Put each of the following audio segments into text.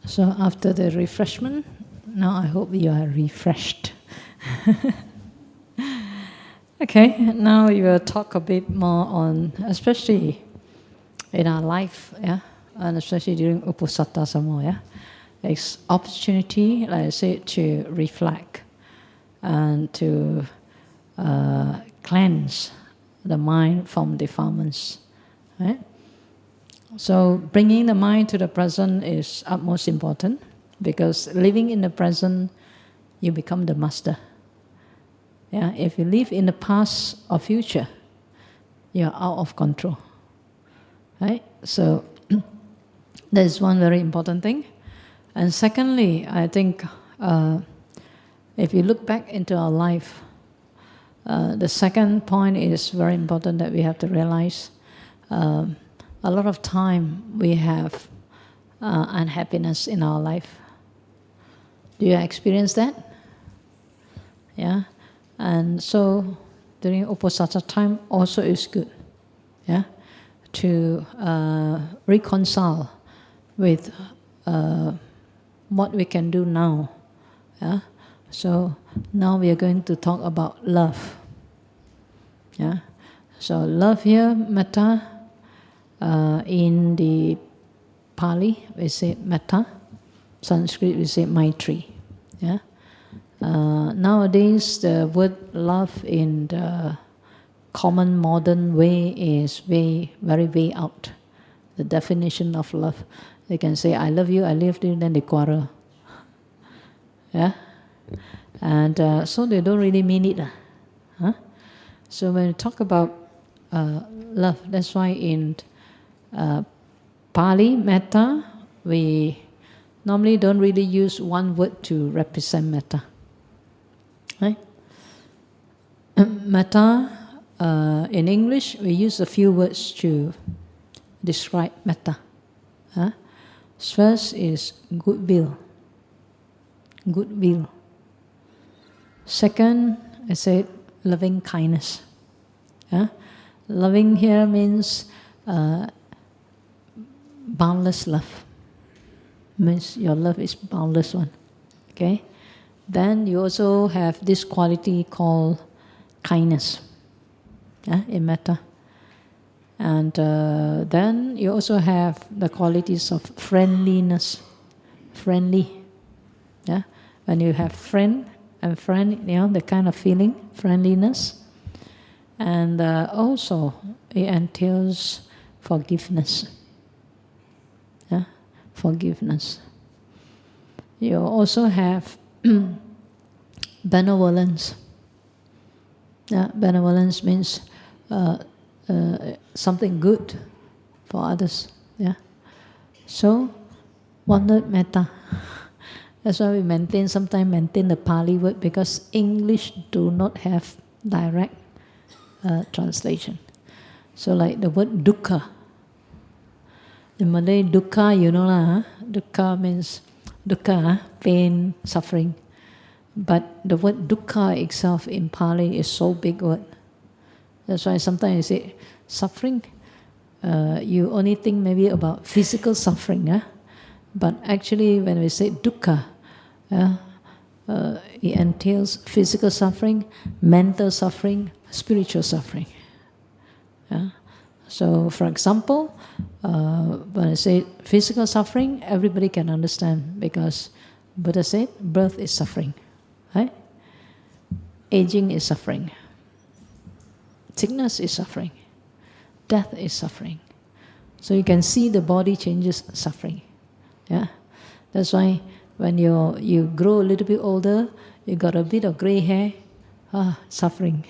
So after the refreshment, now I hope you are refreshed. Okay, now we will talk a bit more on, especially in our life, yeah, and especially during Uposatha Samo, yeah. It's opportunity, like I said, to reflect and to cleanse the mind from defilements, right? So bringing the mind to the present is utmost important, because living in the present, you become the master. Yeah, if you live in the past or future, you're out of control, right? So that is one very important thing. And secondly, I think if you look back into our life, the second point is very important that we have to realize. A lot of time we have unhappiness in our life. Do you experience that? Yeah. And so during Uposatha time also is good, yeah, to reconcile with what we can do now. Yeah. So now we are going to talk about love. Yeah. So love here, metta. In the Pali we say metta. Sanskrit we say maitri. Yeah. Nowadays, the word love in the common modern way is very way out. The definition of love. They can say, I love you, then they quarrel. Yeah? And so they don't really mean it. Huh? So when we talk about love, that's why in Pali, metta, we normally don't really use one word to represent metta. Right? Metta, in English, we use a few words to describe metta. First is goodwill. Goodwill. Second, I said loving kindness. Loving here means boundless love. Means your love is boundless one. Okay? Then you also have this quality called kindness, in metta. And then you also have the qualities of friendliness. Friendly. Yeah? When you have friend and friend, the kind of feeling, friendliness. And also it entails forgiveness. Yeah? Forgiveness. You also have benevolence. Benevolence means something good for others. Yeah. So, wondered metta. That's why we sometimes maintain the Pali word, because English do not have direct translation. So like the word dukkha. In Malay, dukkha, you know lah. Dukkha means dukkha, pain, suffering. But the word dukkha itself in Pali is so big word. That's why sometimes you say suffering, you only think maybe about physical suffering. But actually when we say dukkha, it entails physical suffering, mental suffering, spiritual suffering. So for example, when I say physical suffering, everybody can understand, because Buddha said birth is suffering. Right? Aging is suffering. Sickness is suffering. Death is suffering. So you can see the body changes suffering. Yeah, that's why when you grow a little bit older, you got a bit of gray hair, suffering.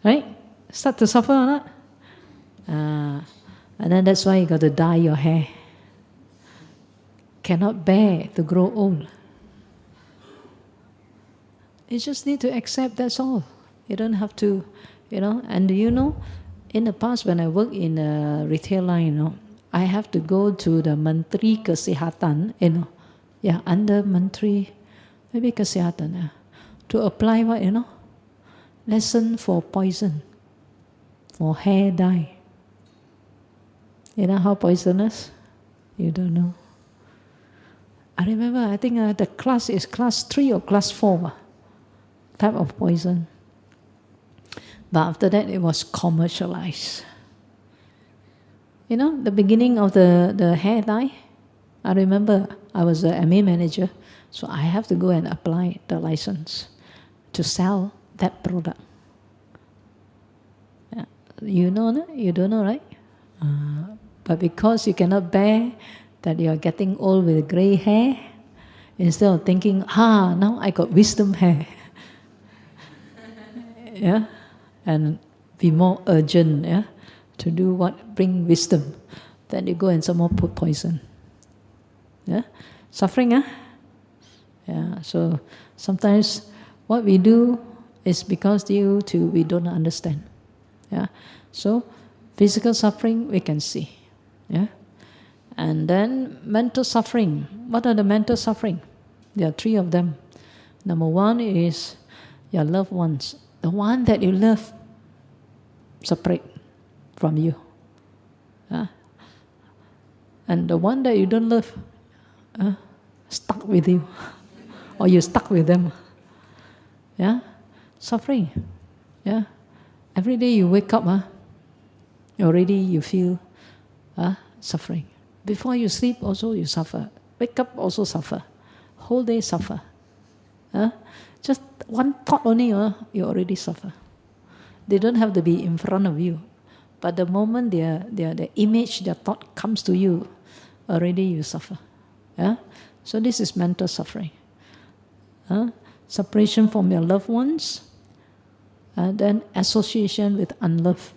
Right? Start to suffer or not? And then that's why you got to dye your hair. Cannot bear to grow old. You just need to accept, that's all. You don't have to, And in the past when I worked in a retail line, I have to go to the Menteri Kesihatan, under Menteri, maybe Kesihatan, to apply what, lesson for poison, for hair dye. You know how poisonous? You don't know. I remember, I think the class is class 3 or class 4 type of poison. But after that, it was commercialized. You know, the beginning of the hair dye, I remember I was the MA manager, so I have to go and apply the license to sell that product. Yeah. You know, no? You don't know, right? But because you cannot bear that you are getting old with gray hair, instead of thinking, now I got wisdom hair. Yeah, and be more urgent, yeah, to do what bring wisdom. Then you go and some more put poison. Yeah, suffering, Yeah, so sometimes what we do is because we don't understand. Yeah, so physical suffering we can see. Yeah, and then mental suffering. What are the mental suffering? There are 3 of them. Number 1 is your loved ones. The one that you love separate from you. And the one that you don't love stuck with you. Or you stuck with them. Yeah? Suffering. Yeah? Every day you wake up, already you feel suffering. Before you sleep also you suffer. Wake up also suffer. Whole day suffer. Just one thought only, you already suffer. They don't have to be in front of you. But the moment the image, their thought comes to you, already you suffer. Yeah? So this is mental suffering. Separation from your loved ones, then association with unloved.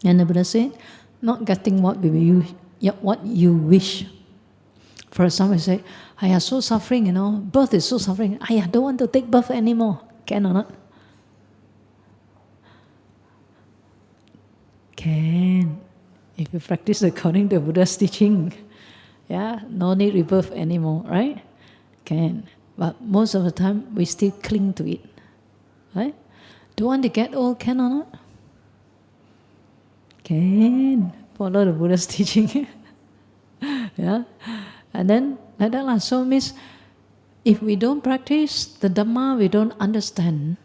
And the Buddha said, not getting what you wish. For example, you say, I am so suffering, birth is so suffering. I don't want to take birth anymore. Can or not? Can. If you practice according to Buddha's teaching, no need rebirth anymore, right? Can. But most of the time, we still cling to it, right? Do you want to get old? Can or not? Can. Follow the Buddha's teaching. Yeah? And then, like that. So it means, if we don't practice the Dhamma, we don't understand.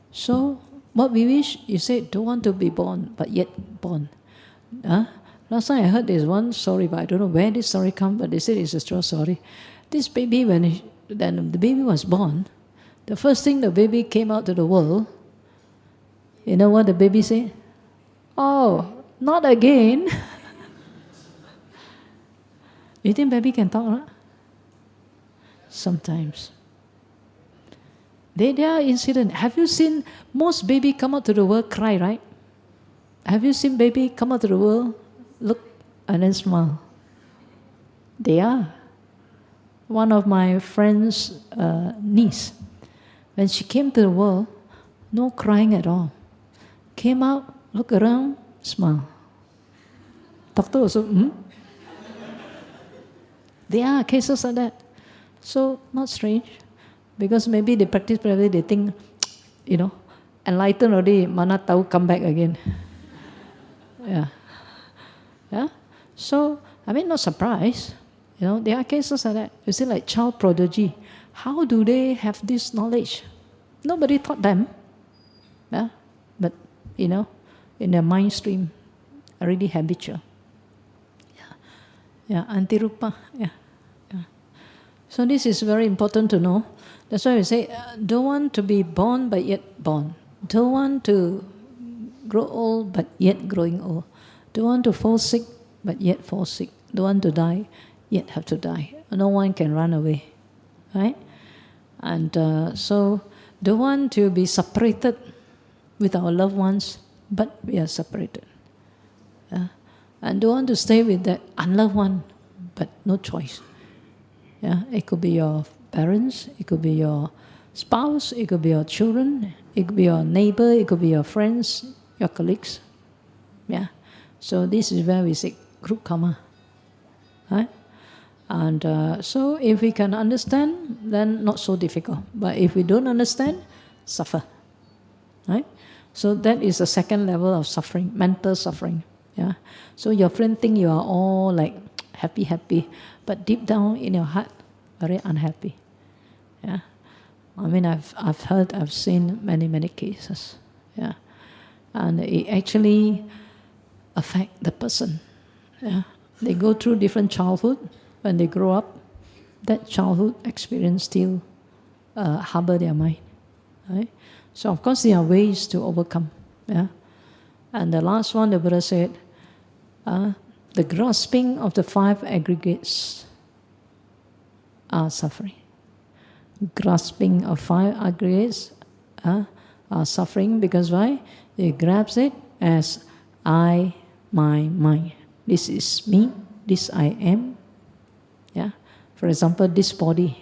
So, what we wish, you say, don't want to be born, but yet born. Last time I heard this one story, but I don't know where this story comes, but they said it's a true story. This baby, when the baby was born, the first thing the baby came out to the world, you know what the baby said? Oh, not again. You think baby can talk, right? Sometimes. There are incidents. Have you seen most baby come out to the world cry, right? Have you seen baby come out to the world, look, and then smile? They are. One of my friend's niece, when she came to the world, no crying at all. Came out, look around, smile. Doctor also, There are cases like that. So, not strange. Because maybe they practice properly, they think, enlightened already, mana tahu come back again. Yeah. So, not surprised. There are cases like that. You see, like child prodigy. How do they have this knowledge? Nobody taught them. Yeah. But, in their mind stream, already habitual. Yeah, antirupa. Yeah. So this is very important to know. That's why we say, don't want to be born but yet born. Don't want to grow old but yet growing old. Don't want to fall sick but yet fall sick. Don't want to die yet have to die. No one can run away, right? And so don't want to be separated with our loved ones, but we are separated. And don't want to stay with that unloved one, but no choice. It could be your parents, it could be your spouse, it could be your children, it could be your neighbor, it could be your friends, your colleagues. So this is where we say group karma. Right? And so if we can understand, then not so difficult. But if we don't understand, suffer. Right? So that is the second level of suffering, mental suffering. So your friend think you are all like happy, happy, but deep down in your heart, very unhappy. Yeah, I mean, I've seen many cases. Yeah, and it actually affect the person. Yeah, they go through different childhood. When they grow up, that childhood experience still harbor their mind. Right? So of course there are ways to overcome. Yeah, and the last one, the Buddha said, the grasping of the 5 aggregates are suffering. Grasping of 5 aggregates are suffering because why? They grasp it as I, my, mine. This is me, this I am. Yeah. For example, this body.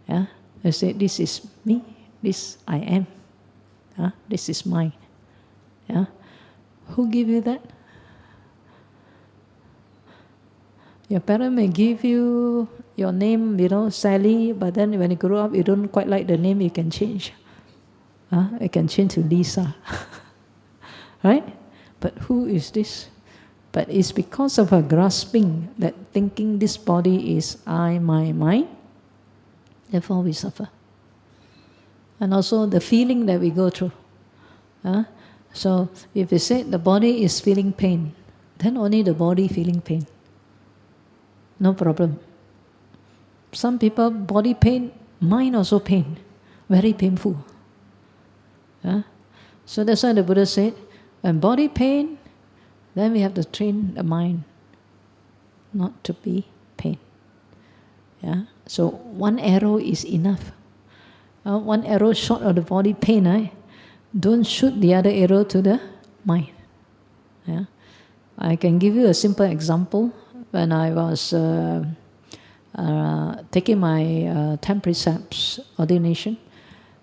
Yeah. They say this is me, this I am. This is mine. Yeah. Who give you that? Your parent may give you your name, Sally, but then when you grow up, you don't quite like the name, you can change. You can change to Lisa. Right? But who is this? But it's because of her grasping, that thinking this body is I, my, mine, therefore we suffer. And also the feeling that we go through. So if you say the body is feeling pain, then only the body feeling pain. No problem. Some people, body pain, mind also pain. Very painful. So that's why the Buddha said, when body pain, then we have to train the mind not to be pain. Yeah. So one arrow is enough. One arrow shot of the body pain, don't shoot the other arrow to the mind. Yeah. I can give you a simple example. When I was taking my 10 precepts ordination,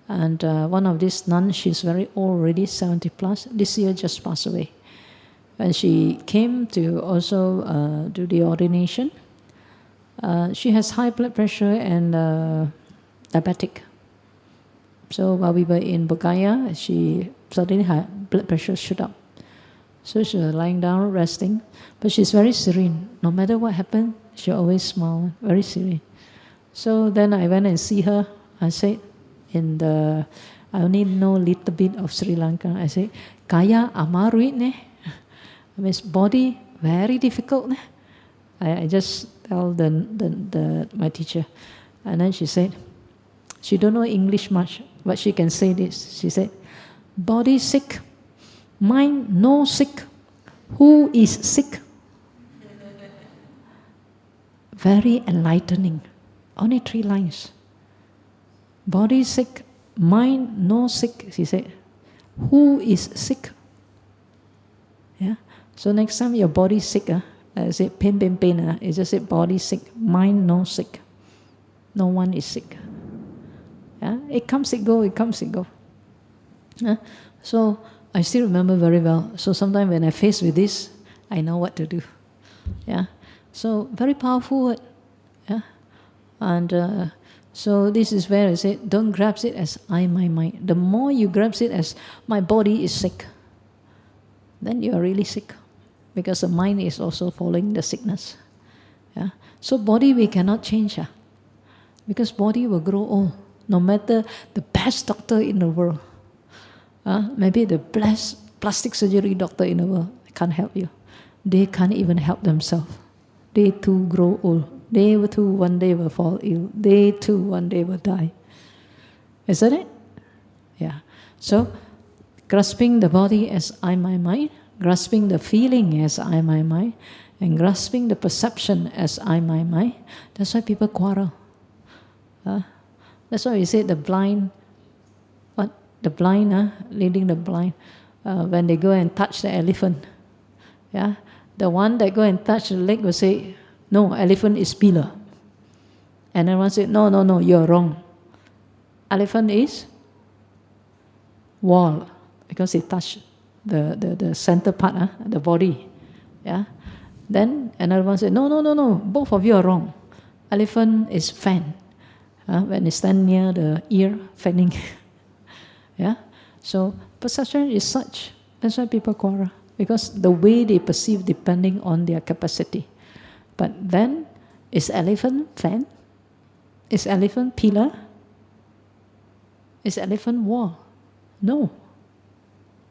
and one of these nuns, she's very old already, 70 plus, this year just passed away. When she came to also do the ordination, she has high blood pressure and diabetic. So while we were in Bogaya, she suddenly her blood pressure shoot up. So she was lying down, resting. But she's very serene. No matter what happened, she always smiled, very serene. So then I went and see her. I said, I only know a little bit of Sri Lanka. I said, Kaya amaruit ne? I mean, body very difficult ne? I just tell my teacher. And then she said, she don't know English much, but she can say this. She said, body sick, mind no sick. Who is sick? Very enlightening. Only 3 lines. Body sick, mind no sick. She said, who is sick? Yeah. So next time your body sick, I say pain. You just say body sick, mind no sick. No one is sick. Yeah. It comes, it go. Yeah. So I still remember very well. So sometimes when I face with this, I know what to do. Yeah. So very powerful word. Yeah. And so this is where I say, don't grasp it as I, my, mind. The more you grasp it as my body is sick, then you are really sick, because the mind is also following the sickness. Yeah. So body we cannot change, because body will grow old. No matter the best doctor in the world, maybe the best plastic surgery doctor in the world, can't help you. They can't even help themselves. They too grow old. They too one day will fall ill. They too one day will die. Isn't it? Yeah. So, grasping the body as I, my, mind, grasping the feeling as I, my, mind, and grasping the perception as I, my, mind. That's why people quarrel. That's why we say the blind, the blind, leading the blind, when they go and touch the elephant. Yeah. The one that go and touch the leg will say, no, elephant is pillar. And then one say, no, you're wrong. Elephant is wall, because it touched the center part, the body. Yeah. Then another one say, no, both of you are wrong. Elephant is fan. When they stand near the ear, fanning. Yeah. So perception is such. That's why people quarrel. Because the way they perceive depending on their capacity. But then, is elephant fan? Is elephant pillar? Is elephant wall? No.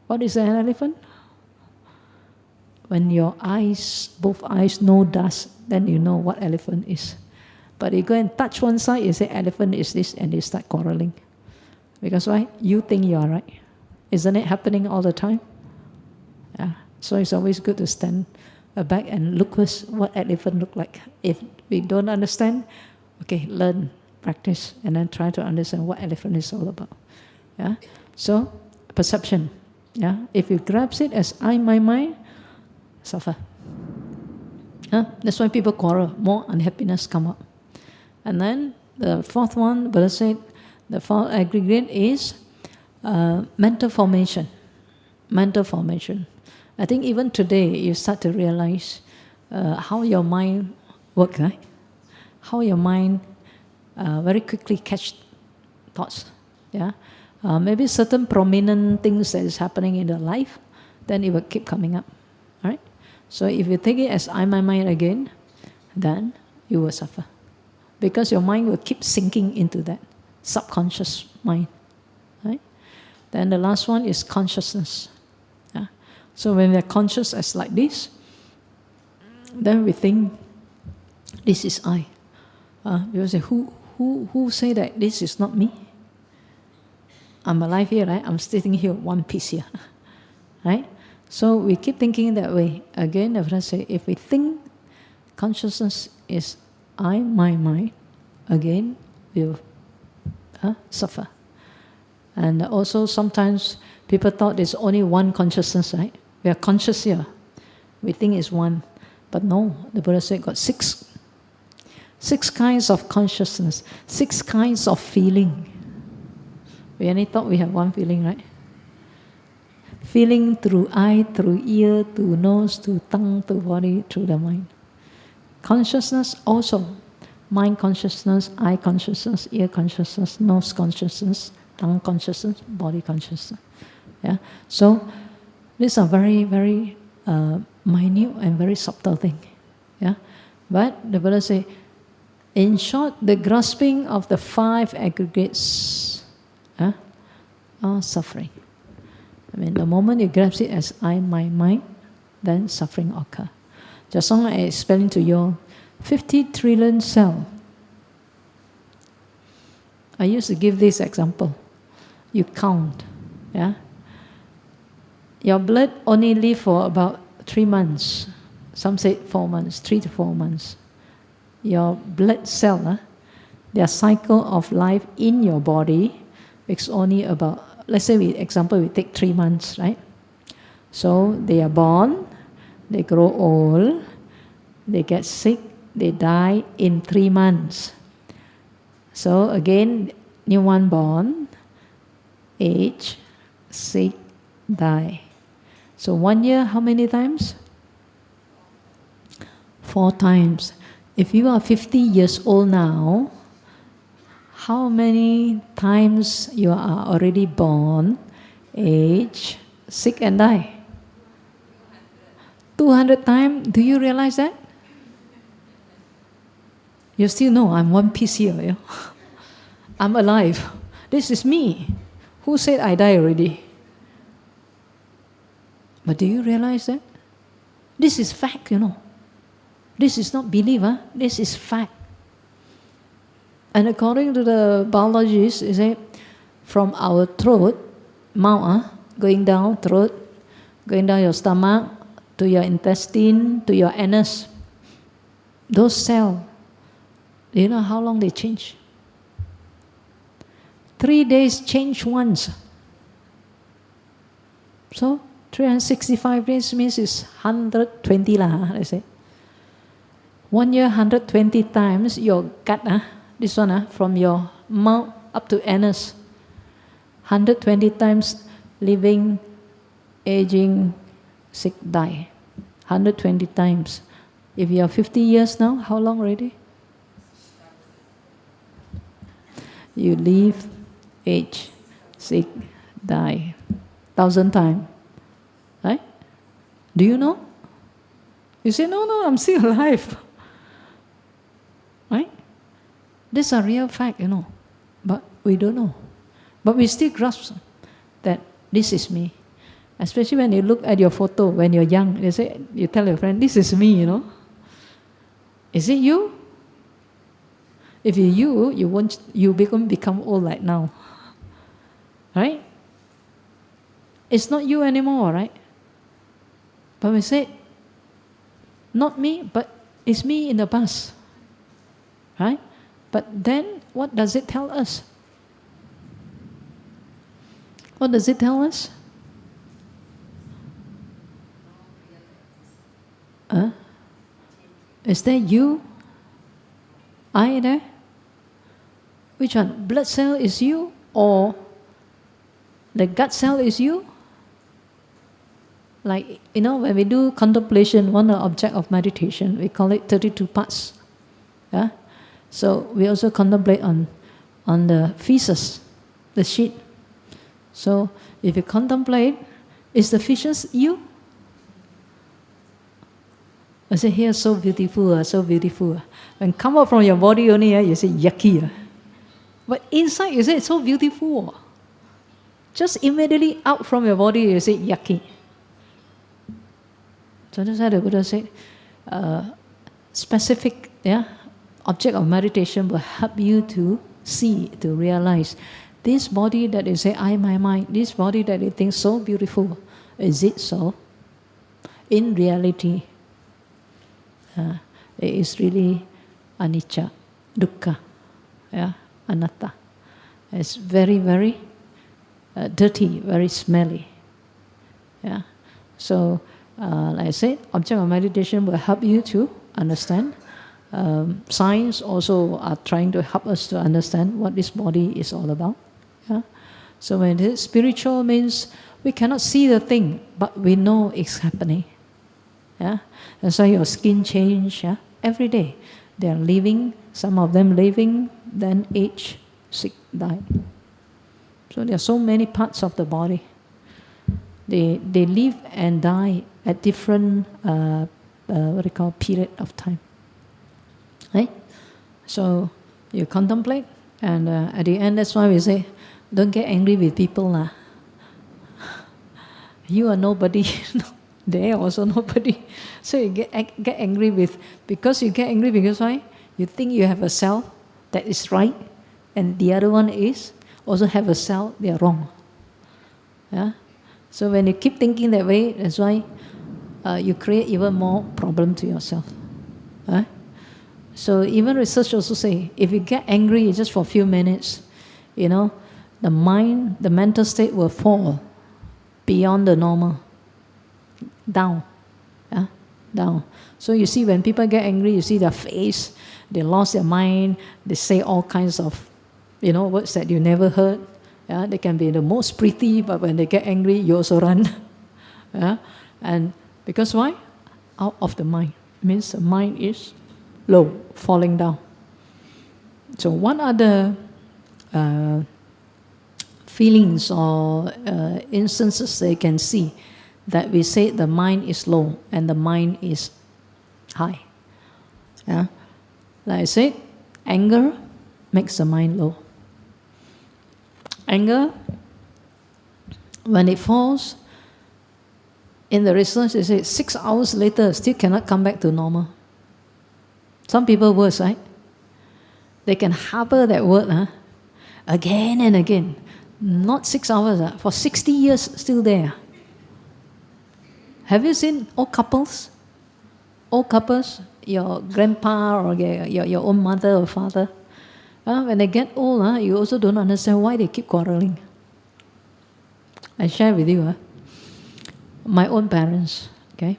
What is an elephant? When your eyes, both eyes, know dust, then you know what elephant is. But you go and touch one side, you say elephant is this, and they start quarreling. Because why? You think you are right. Isn't it happening all the time? Yeah. So it's always good to stand back and look what elephant look like. If we don't understand, okay, learn, practice, and then try to understand what elephant is all about. Yeah. So perception. Yeah. If you grasp it as I, my mind, suffer. That's why people quarrel. More unhappiness come up. And then the fourth one, Buddha said, the fourth aggregate is mental formation. Mental formation. I think even today you start to realize how your mind works, right? How your mind very quickly catch thoughts. Yeah, maybe certain prominent things that is happening in your life, then it will keep coming up. Right? So if you take it as I, my mind again, then you will suffer. Because your mind will keep sinking into that subconscious mind. Right? Then the last one is consciousness. Yeah? So when we are conscious as like this, then we think, this is I. People say, who say that this is not me? I'm alive here, right? I'm sitting here, one piece here. Right? So we keep thinking that way. Again, the Buddha say, if we think consciousness is I, my mind, again, we'll suffer. And also sometimes people thought there's only one consciousness, right? We are conscious here. We think it's one. But no, the Buddha said got six kinds of consciousness, 6 kinds of feeling. We only thought we have one feeling, right? Feeling through eye, through ear, through nose, through tongue, through body, through the mind. Consciousness also. Mind consciousness, eye consciousness, ear consciousness, nose consciousness, tongue consciousness, body consciousness. Yeah. So these are very, very minute and very subtle thing. Yeah. But the Buddha say, in short, the grasping of the 5 aggregates are suffering. I mean, the moment you grasp it as I, my mind, then suffering occur. Just now I explained to you, 50 trillion cells. I used to give this example. You count, yeah? Your blood only lives for about 3 months. Some say 4 months, 3 to 4 months. Your blood cell, their cycle of life in your body is only about, let's say, example, we take 3 months, right? So they are born, they grow old, they get sick, they die in 3 months. So again, new one born, age, sick, die. So 1 year, how many times? 4 times. If you are 50 years old now, how many times you are already born, age, sick and die? 200 times. Do you realize that? You still know I'm one piece here. Yeah? I'm alive. This is me. Who said I die already? But do you realize that? This is fact, you know. This is not belief, this is fact. And according to the biologists, they say from our throat, mouth, going down, throat, going down your stomach, to your intestine, to your anus, those cells, do you know how long they change? 3 days change once. So 365 days means it's 120 lah, they say. 1 year, 120 times your gut, this one, from your mouth up to anus. 120 times living, aging, sick, die. 120 times. If you are 50 years now, how long already? You live, age, sick, die. 1,000 times. Right? Do you know? You say, no, I'm still alive. These are real fact, but we don't know. But we still grasp that this is me. Especially when you look at your photo when you're young, you tell your friend, this is me, Is it you? If you become old like now. Right? It's not you anymore, right? But we say, not me, but it's me in the past. Right? But then, what does it tell us? What does it tell us? Is there you? I there? Which one? Blood cell is you? Or the gut cell is you? Like, when we do contemplation, one object of meditation, we call it 32 parts. Yeah? So we also contemplate on the feces, the shit. So if you contemplate, is the feces you? I say, here, so beautiful, so beautiful. When come out from your body only, you say, yucky. But inside, you say, it's so beautiful. Just immediately out from your body, you say, yucky. So that's why the Buddha said, specific object of meditation will help you to see, to realize, this body that you say, I, my mind, this body that you think so beautiful, is it so? In reality, it is really anicca, dukkha, anatta. It's very, very dirty, very smelly. Yeah. So, like I said, object of meditation will help you to understand. Science also are trying to help us to understand what this body is all about. Yeah? So when it is spiritual, means we cannot see the thing, but we know it's happening. Yeah? That's why your skin change every day. They are living, some of them living, then age, sick, die. So there are so many parts of the body. They live and die at different period of time. Right? So you contemplate, and at the end, that's why we say, don't get angry with people. You are nobody. They are also nobody. So you get angry with, because you get angry because why? You think you have a cell that is right, and the other one is also have a cell, they are wrong. Yeah? So when you keep thinking that way, that's why you create even more problem to yourself. Right? So even research also say, if you get angry just for a few minutes, the mind, the mental state will fall beyond the normal, down, down. So you see when people get angry, you see their face, they lost their mind, they say all kinds of, words that you never heard. Yeah? They can be the most pretty, but when they get angry, you also run. Yeah? And because why? Out of the mind. It means the mind is low, falling down. So what are the feelings or instances they can see that we say the mind is low and the mind is high? Yeah? Like I said, anger makes the mind low. Anger, when it falls, in the research they say 6 hours later still cannot come back to normal. Some people worse, right? They can harbor that word again and again. Not 6 hours, for 60 years still there. Have you seen old couples? Old couples, your grandpa or your own mother or father, when they get old, you also don't understand why they keep quarreling. I share with you, my own parents, okay?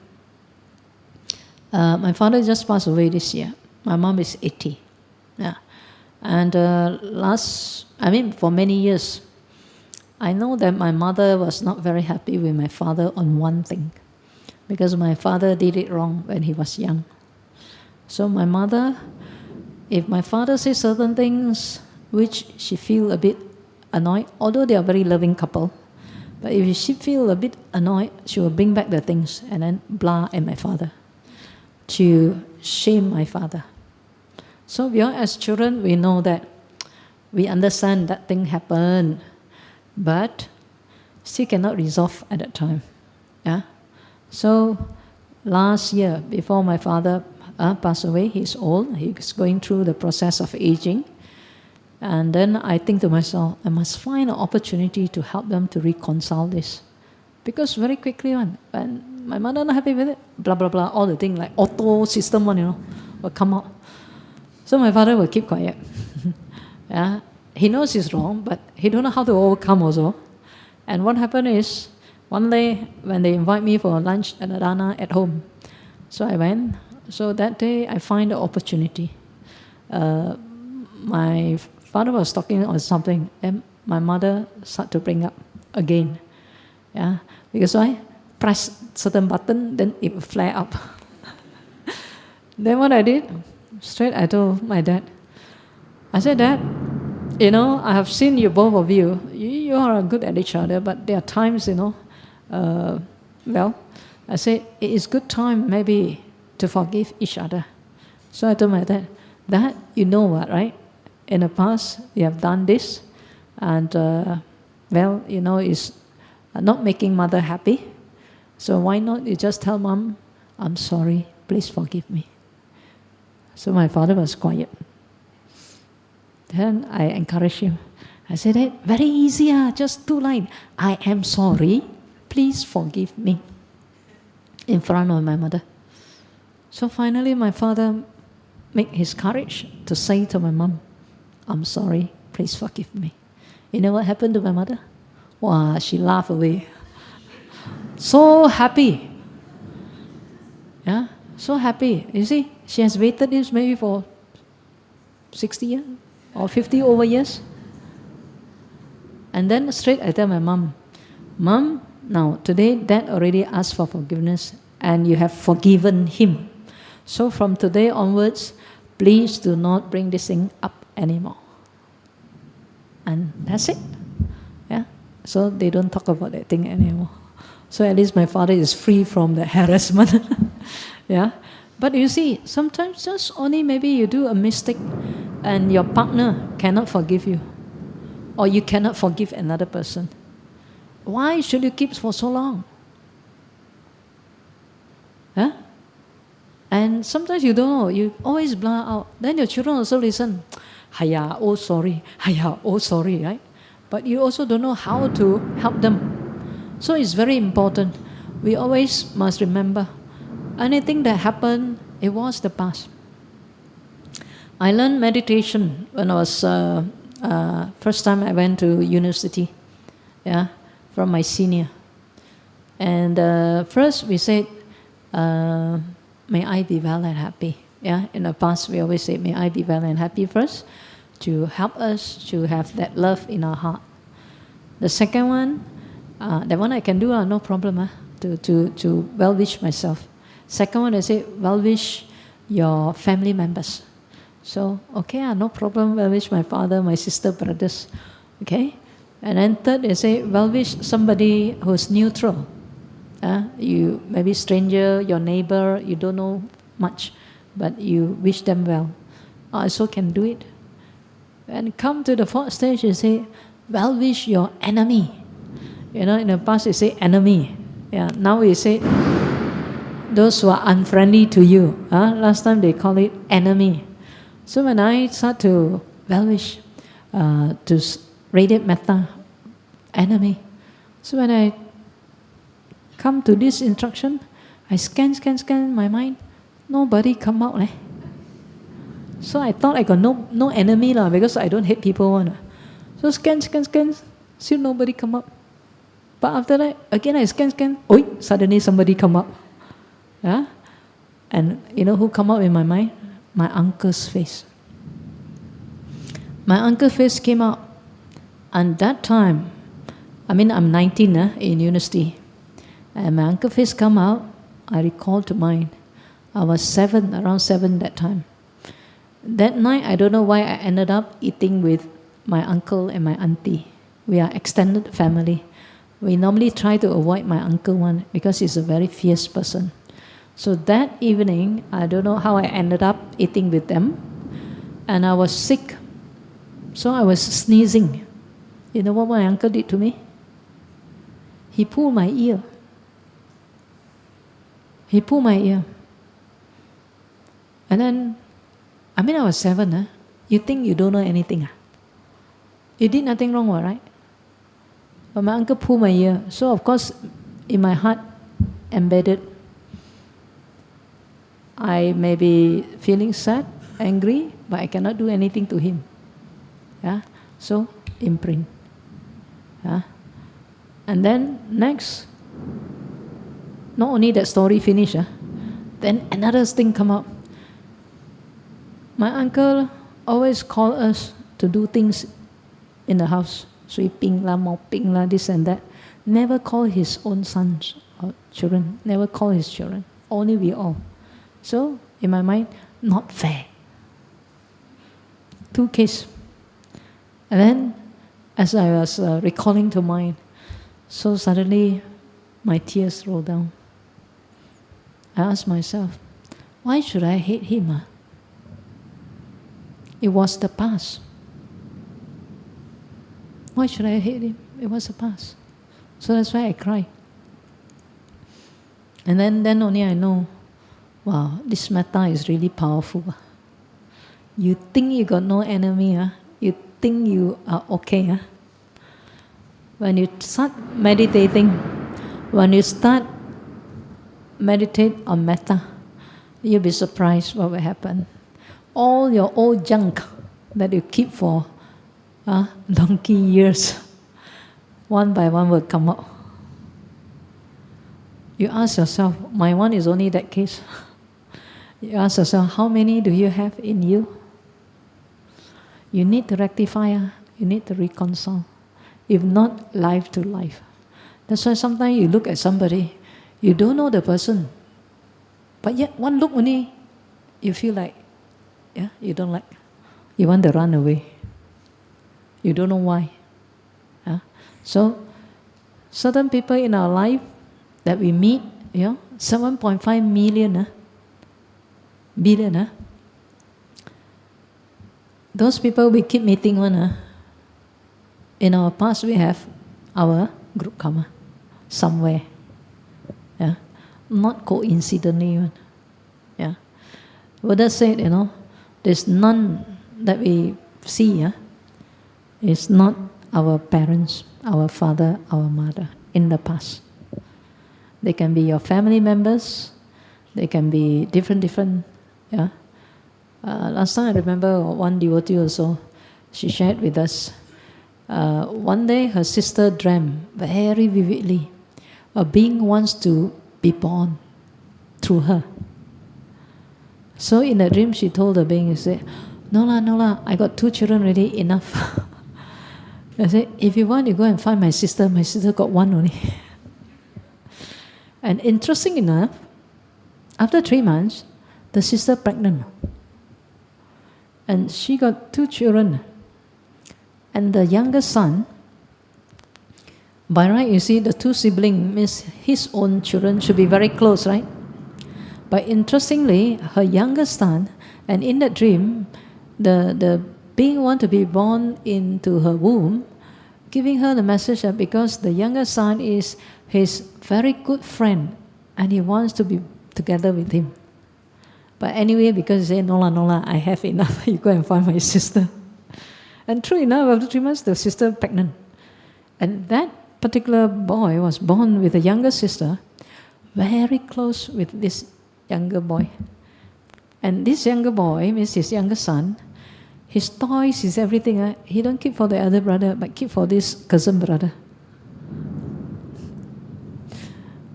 My father just passed away this year. My mom is 80. Yeah. And for many years, I know that my mother was not very happy with my father on one thing, because my father did it wrong when he was young. So my mother, if my father says certain things which she feel a bit annoyed, although they are very loving couple, but if she feel a bit annoyed, she will bring back the things and then blah at my father to shame my father. So we are, as children, we know that, we understand that thing happened, but still cannot resolve at that time. Yeah. So last year, before my father passed away, he's old, he's going through the process of aging. And then I think to myself, I must find an opportunity to help them to reconcile this. Because very quickly, when my mother not happy with it, blah, blah, blah, all the things like auto system one, will come out. So my father will keep quiet. Yeah, he knows he's wrong, but he don't know how to overcome also. And what happened is, one day when they invite me for lunch at Adana at home, so I went. So that day I find the opportunity. My father was talking on something, and my mother started to bring up again. Yeah, because why? Press certain button, then it will flare up. Then what I did, straight I told my dad. I said, Dad, I have seen you, both of you. You are good at each other, but there are times, I said, it is good time maybe to forgive each other. So I told my dad, Dad, you know what, right? In the past, you have done this, and, it's not making mother happy. So why not you just tell Mom, I'm sorry, please forgive me. So my father was quiet. Then I encouraged him. I said, hey, very easy, just 2 lines. I am sorry, please forgive me. In front of my mother. So finally my father made his courage to say to my mom, I'm sorry, please forgive me. You know what happened to my mother? Wow, she laughed away. So happy. Yeah, so happy. You see, she has waited this maybe for 60 years or 50 over years. And then straight I tell my mom, Mom, now today Dad already asked for forgiveness and you have forgiven him. So from today onwards, please do not bring this thing up anymore. And that's it. Yeah. So they don't talk about that thing anymore. So at least my father is free from the harassment. Yeah. But you see, sometimes just only maybe you do a mistake and your partner cannot forgive you. Or you cannot forgive another person. Why should you keep for so long? Huh? And sometimes you don't know, you always blur out. Then your children also listen. Hiya, oh sorry. Hiya, oh sorry, right? But you also don't know how to help them. So it's very important. We always must remember, anything that happened, it was the past. I learned meditation when I was, first time I went to university, yeah, from my senior. And first we said, may I be well and happy. Yeah, in the past we always say, may I be well and happy first, to help us to have that love in our heart. The second one, that one I can do, no problem, to well wish myself. Second one, I say, well wish your family members. So, okay, no problem, well wish my father, my sister, brothers. Okay? And then third, I say, well wish somebody who's neutral. You maybe stranger, your neighbor, you don't know much, but you wish them well. I also can do it. And come to the fourth stage, you say, well wish your enemy. In the past you say enemy. Yeah, now we say those who are unfriendly to you. Last time they call it enemy. So when I start to well wish, to radiate metta, enemy. So when I come to this instruction, I scan my mind. Nobody come out. So I thought I got no enemy because I don't hate people. So scan, still nobody come up. But after that, again I scan. Oi, suddenly somebody come up. Yeah? And you know who come up in my mind? My uncle's face. My uncle's face came out. And that time, I'm 19 in university. And my uncle's face come out, I recall to mind. I was around 7 that time. That night, I don't know why I ended up eating with my uncle and my auntie. We are extended family. We normally try to avoid my uncle one because he's a very fierce person. So that evening, I don't know how I ended up eating with them. And I was sick. So I was sneezing. You know what my uncle did to me? He pulled my ear. He pulled my ear. And then, I was 7. You think you don't know anything? You did nothing wrong, right? But my uncle pulled my ear. So of course, in my heart, embedded, I may be feeling sad, angry, but I cannot do anything to him. Yeah? So, imprint. Yeah? And then next, not only that story finished, then another thing come up. My uncle always called us to do things in the house. Sweeping la, mopping la, this and that. Never call his own sons or children. Never call his children. Only we all. So, in my mind, not fair. 2 cases. And then, as I was recalling to mind, so suddenly my tears rolled down. I asked myself, why should I hate him? It was the past. Why should I hate him? It was the past. So that's why I cried. And then only I know, wow, this metta is really powerful. You think you got no enemy, you think you are okay. When you start meditating, meditate on metta, you'll be surprised what will happen. All your old junk that you keep for donkey years, one by one will come out. You ask yourself, my one is only that case. You ask yourself, how many do you have in you? You need to rectify, you need to reconcile. If not, life to life. That's why sometimes you look at somebody, you don't know the person, but yet one look only, you feel like, you don't like. You want to run away. You don't know why. So, certain people in our life that we meet, 7.5 billion. Those people we keep meeting one. In our past, we have our group karma somewhere. Not coincidentally one. Buddha said, there's none that we see. It's not our parents, our father, our mother in the past. They can be your family members. They can be different. Last time I remember one devotee also, she shared with us. One day her sister dreamt very vividly a being wants to be born through her. So in the dream she told the being, she said, Nola, I got 2 children already, enough. I said, if you want, you go and find my sister got 1 only. And interesting enough, after 3 months, the sister pregnant. And she got 2 children. And the youngest son, by right, you see, the 2 siblings means his own children should be very close, right? But interestingly, her youngest son, and in that dream, the being want to be born into her womb, giving her the message that because the younger son is his very good friend, and he wants to be together with him. But anyway, because he said, Nola, I have enough, you go and find my sister. And true enough, after 3 months, the sister pregnant. And that particular boy was born with a younger sister, very close with this younger boy. And this younger boy means his younger son. His toys, his everything, he don't keep for the other brother, but keep for this cousin brother.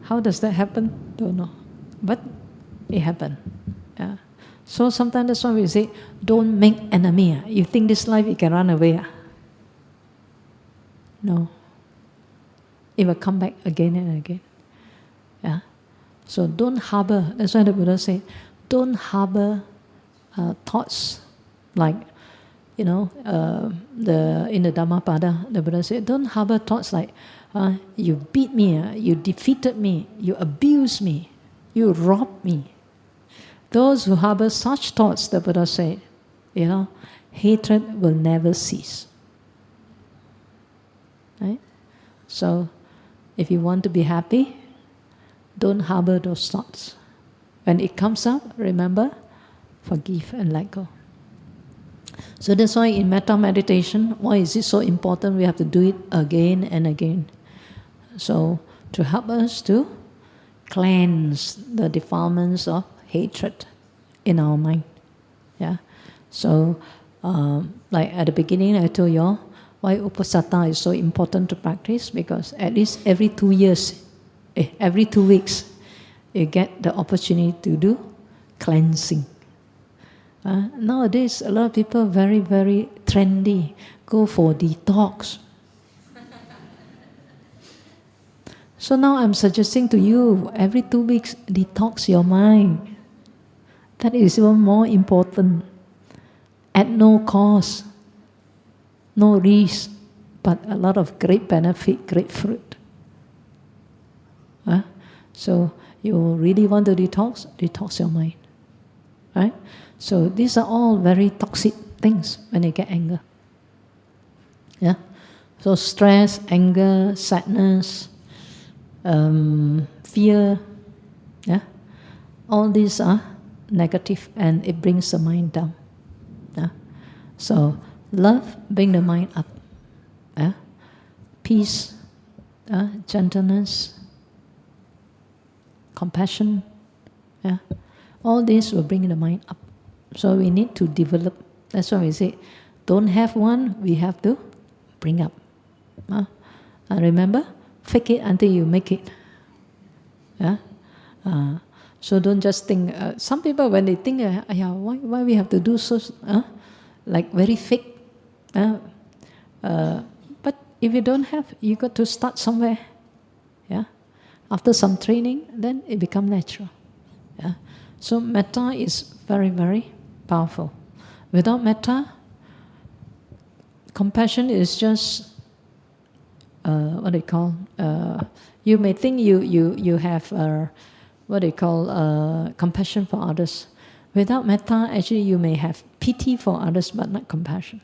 How does that happen? Don't know. But it happened. So sometimes that's why we say, don't make enemy. You think this life you can run away? No. It will come back again and again. So don't harbor. That's why the Buddha said, don't harbor thoughts like, in the Dhammapada, the Buddha said, don't harbor thoughts like, you beat me, you defeated me, you abused me, you robbed me. Those who harbor such thoughts, the Buddha said, hatred will never cease. Right? So, if you want to be happy, don't harbor those thoughts. When it comes up, remember, forgive and let go. So that's why in metta meditation, why is it so important? We have to do it again and again. So to help us to cleanse the defilements of hatred in our mind. Yeah. So like at the beginning, I told you all why Uposatha is so important to practice, because at least every 2 years, every 2 weeks, you get the opportunity to do cleansing. Nowadays, a lot of people very, very trendy, go for detox. So now I'm suggesting to you, every 2 weeks, detox your mind. That is even more important. At no cost, no risk, but a lot of great benefit, great fruit. So you really want to detox your mind. Right? So these are all very toxic things when you get anger. Yeah. So stress, anger, sadness, fear, yeah, all these are negative and it brings the mind down. Yeah. So love brings the mind up. Yeah. Peace, gentleness, compassion, yeah, all this will bring the mind up. So we need to develop. That's why we say, don't have one, we have to bring up. And remember, fake it until you make it. Yeah. So don't just think. Some people when they think, why we have to do so, like very fake. But if you don't have, you got to start somewhere. Yeah. After some training, then it becomes natural. Yeah. So metta is very, very powerful. Without metta, compassion is just what they call. You may think you have what they call compassion for others. Without metta, actually you may have pity for others, but not compassion.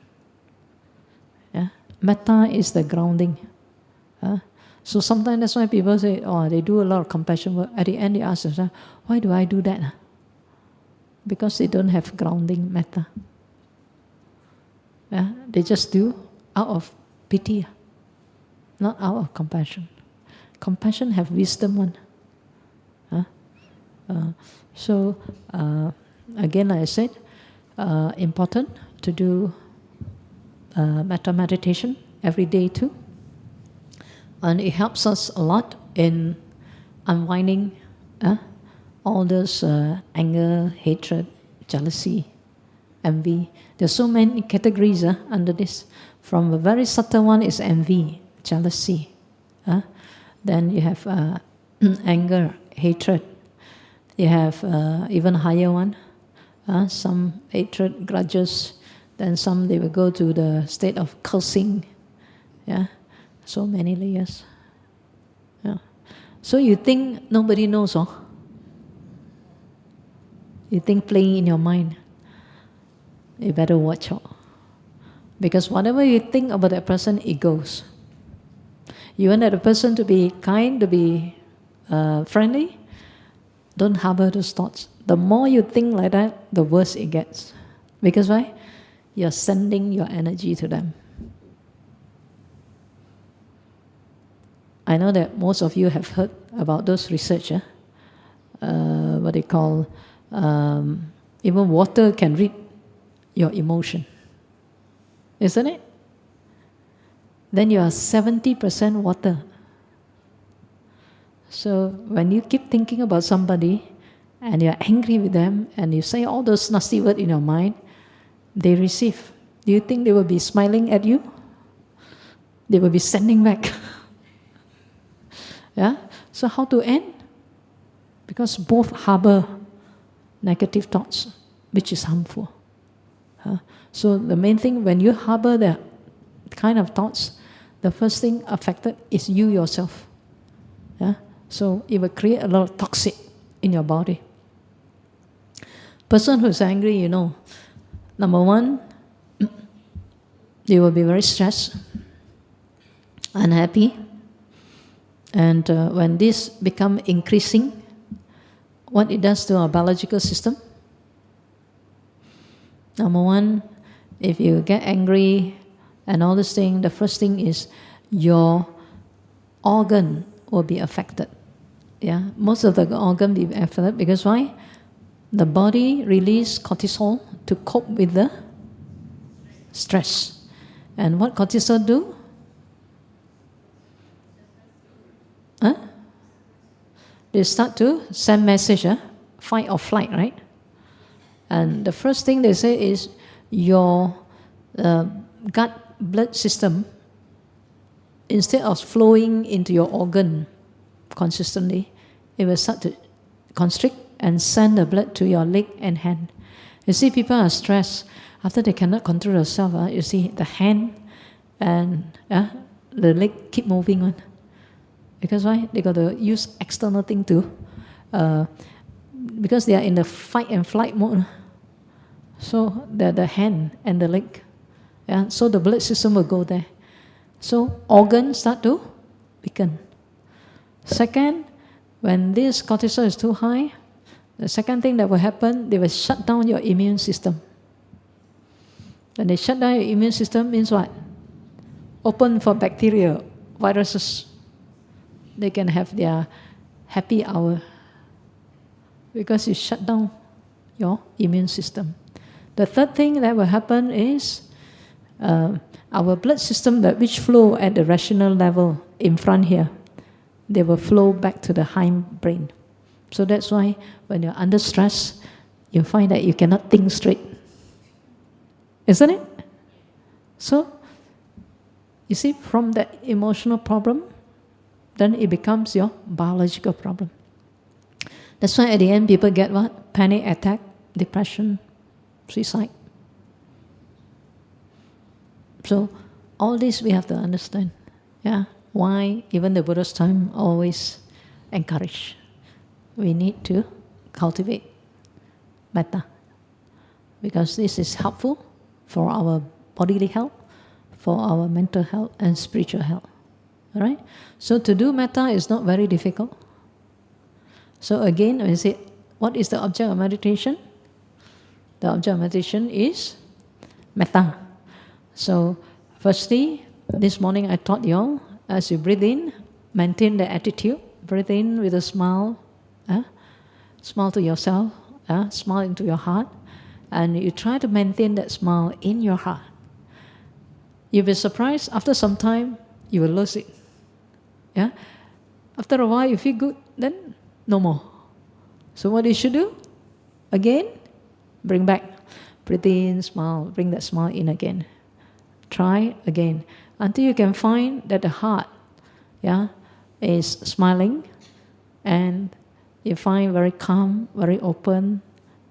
Yeah. Metta is the grounding. So sometimes that's why people say, they do a lot of compassion work. At the end, they ask themselves, why do I do that? Because they don't have grounding metta. Yeah? They just do out of pity, not out of compassion. Compassion have wisdom one. So again, like I said, important to do metta meditation every day too. And it helps us a lot in unwinding all those anger, hatred, jealousy, envy. There's so many categories under this. From a very subtle one is envy, jealousy. Then you have anger, hatred. You have even higher one. Some hatred, grudges. Then some they will go to the state of cursing. Yeah. So many layers. Yeah. So you think nobody knows, You think playing in your mind. You better watch out. Because whatever you think about that person, it goes. You want that person to be kind, to be friendly, don't harbor those thoughts. The more you think like that, the worse it gets. Because why? You're sending your energy to them. I know that most of you have heard about those research, what they call, even water can read your emotion. Isn't it? Then you are 70% water. So when you keep thinking about somebody and you're angry with them and you say all those nasty words in your mind, they receive. Do you think they will be smiling at you? They will be sending back. Yeah? So how to end? Because both harbor negative thoughts, which is harmful. So the main thing, when you harbor that kind of thoughts, the first thing affected is you yourself. Yeah? So it will create a lot of toxic in your body. Person who's angry, Number one, you will be very stressed, unhappy, and when this become increasing, what it does to our biological system? Number one, if you get angry and all this thing, the first thing is your organ will be affected. Yeah, most of the organ will be affected because why? The body release cortisol to cope with the stress. And what cortisol do? Huh? They start to send message, fight or flight, right? And the first thing they say is your gut blood system, instead of flowing into your organ consistently, it will start to constrict and send the blood to your leg and hand. You see, people are stressed. After they cannot control themselves, you see the hand and the leg keep moving on. Because why? They got to use external thing to, because they are in the fight and flight mode. So the hand and the leg, so the blood system will go there. So organs start to weaken. Second, when this cortisol is too high, the second thing that will happen, they will shut down your immune system. When they shut down your immune system means what? Open for bacteria, viruses. They can have their happy hour because you shut down your immune system. The third thing that will happen is our blood system that which flow at the rational level in front here, they will flow back to the hindbrain. So that's why when you're under stress, you find that you cannot think straight. Isn't it? So, you see, from that emotional problem, then it becomes your biological problem. That's why at the end people get what? Panic attack, depression, suicide. So all this we have to understand. Yeah, why even the Buddha's time always encourage. We need to cultivate metta because this is helpful for our bodily health, for our mental health and spiritual health. All right? So to do metta is not very difficult. So again, when you say, what is the object of meditation? The object of meditation is metta. So firstly, this morning I taught you all, as you breathe in, maintain the attitude. Breathe in with a smile. Smile to yourself. Smile into your heart. And you try to maintain that smile in your heart. You'll be surprised, after some time, you will lose it. Yeah? After a while, you feel good, then no more. So what you should do? Again, bring back. Breathe in, smile, bring that smile in again. Try again. Until you can find that the heart is smiling and you find very calm, very open.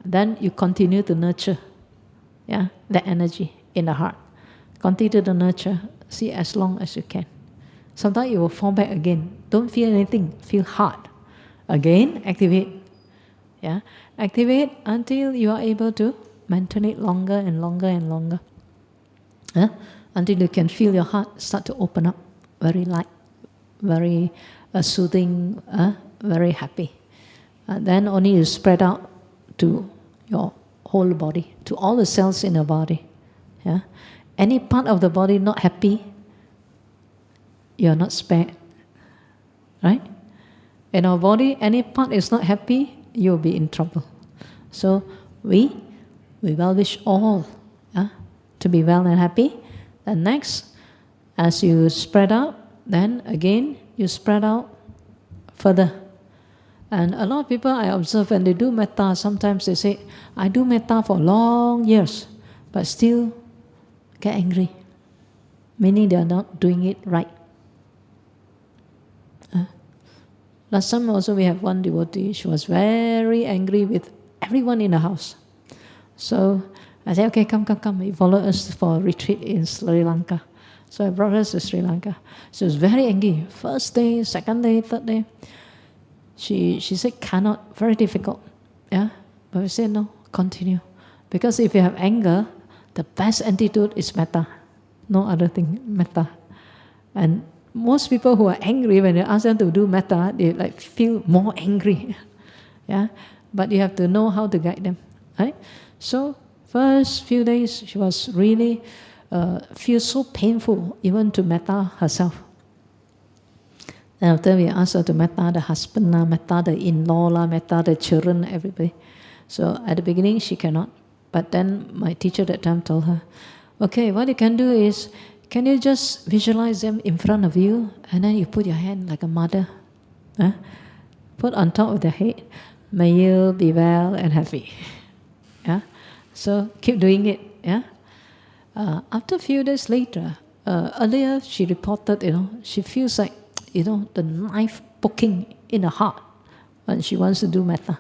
Then you continue to nurture that energy in the heart. Continue to nurture, see as long as you can. Sometimes you will fall back again. Don't feel anything, feel hard. Again, activate. Activate until you are able to maintain it longer and longer and longer. Until you can feel your heart start to open up, very light, very soothing, very happy. Then only you spread out to your whole body, to all the cells in the body. Any part of the body not happy, you are not spared. Right? In our body, any part is not happy, you will be in trouble. So we well wish all to be well and happy. And next, as you spread out, then again you spread out further. And a lot of people I observe when they do metta, sometimes they say, I do metta for long years, but still get angry. Meaning they are not doing it right. Last time also we have one devotee, she was very angry with everyone in the house. So I said, okay, come, you follow us for a retreat in Sri Lanka. So I brought her to Sri Lanka. She was very angry. First day, second day, third day. She said, cannot, very difficult. But we said, no, continue. Because if you have anger, the best antidote is metta. No other thing, metta. And most people who are angry, when you ask them to do metta, they like feel more angry. Yeah, but you have to know how to guide them, right? So first few days, she was really feel so painful even to metta herself. And after we asked her to metta the husband, metta the in-law, metta the children, everybody. So at the beginning she cannot, but then my teacher at that time told her, okay, what you can do is, can you just visualize them in front of you, and then you put your hand like a mother, put on top of their head. May you be well and happy. Yeah, so keep doing it. Yeah. After a few days later, earlier she reported, she feels like, the knife poking in the heart when she wants to do metta.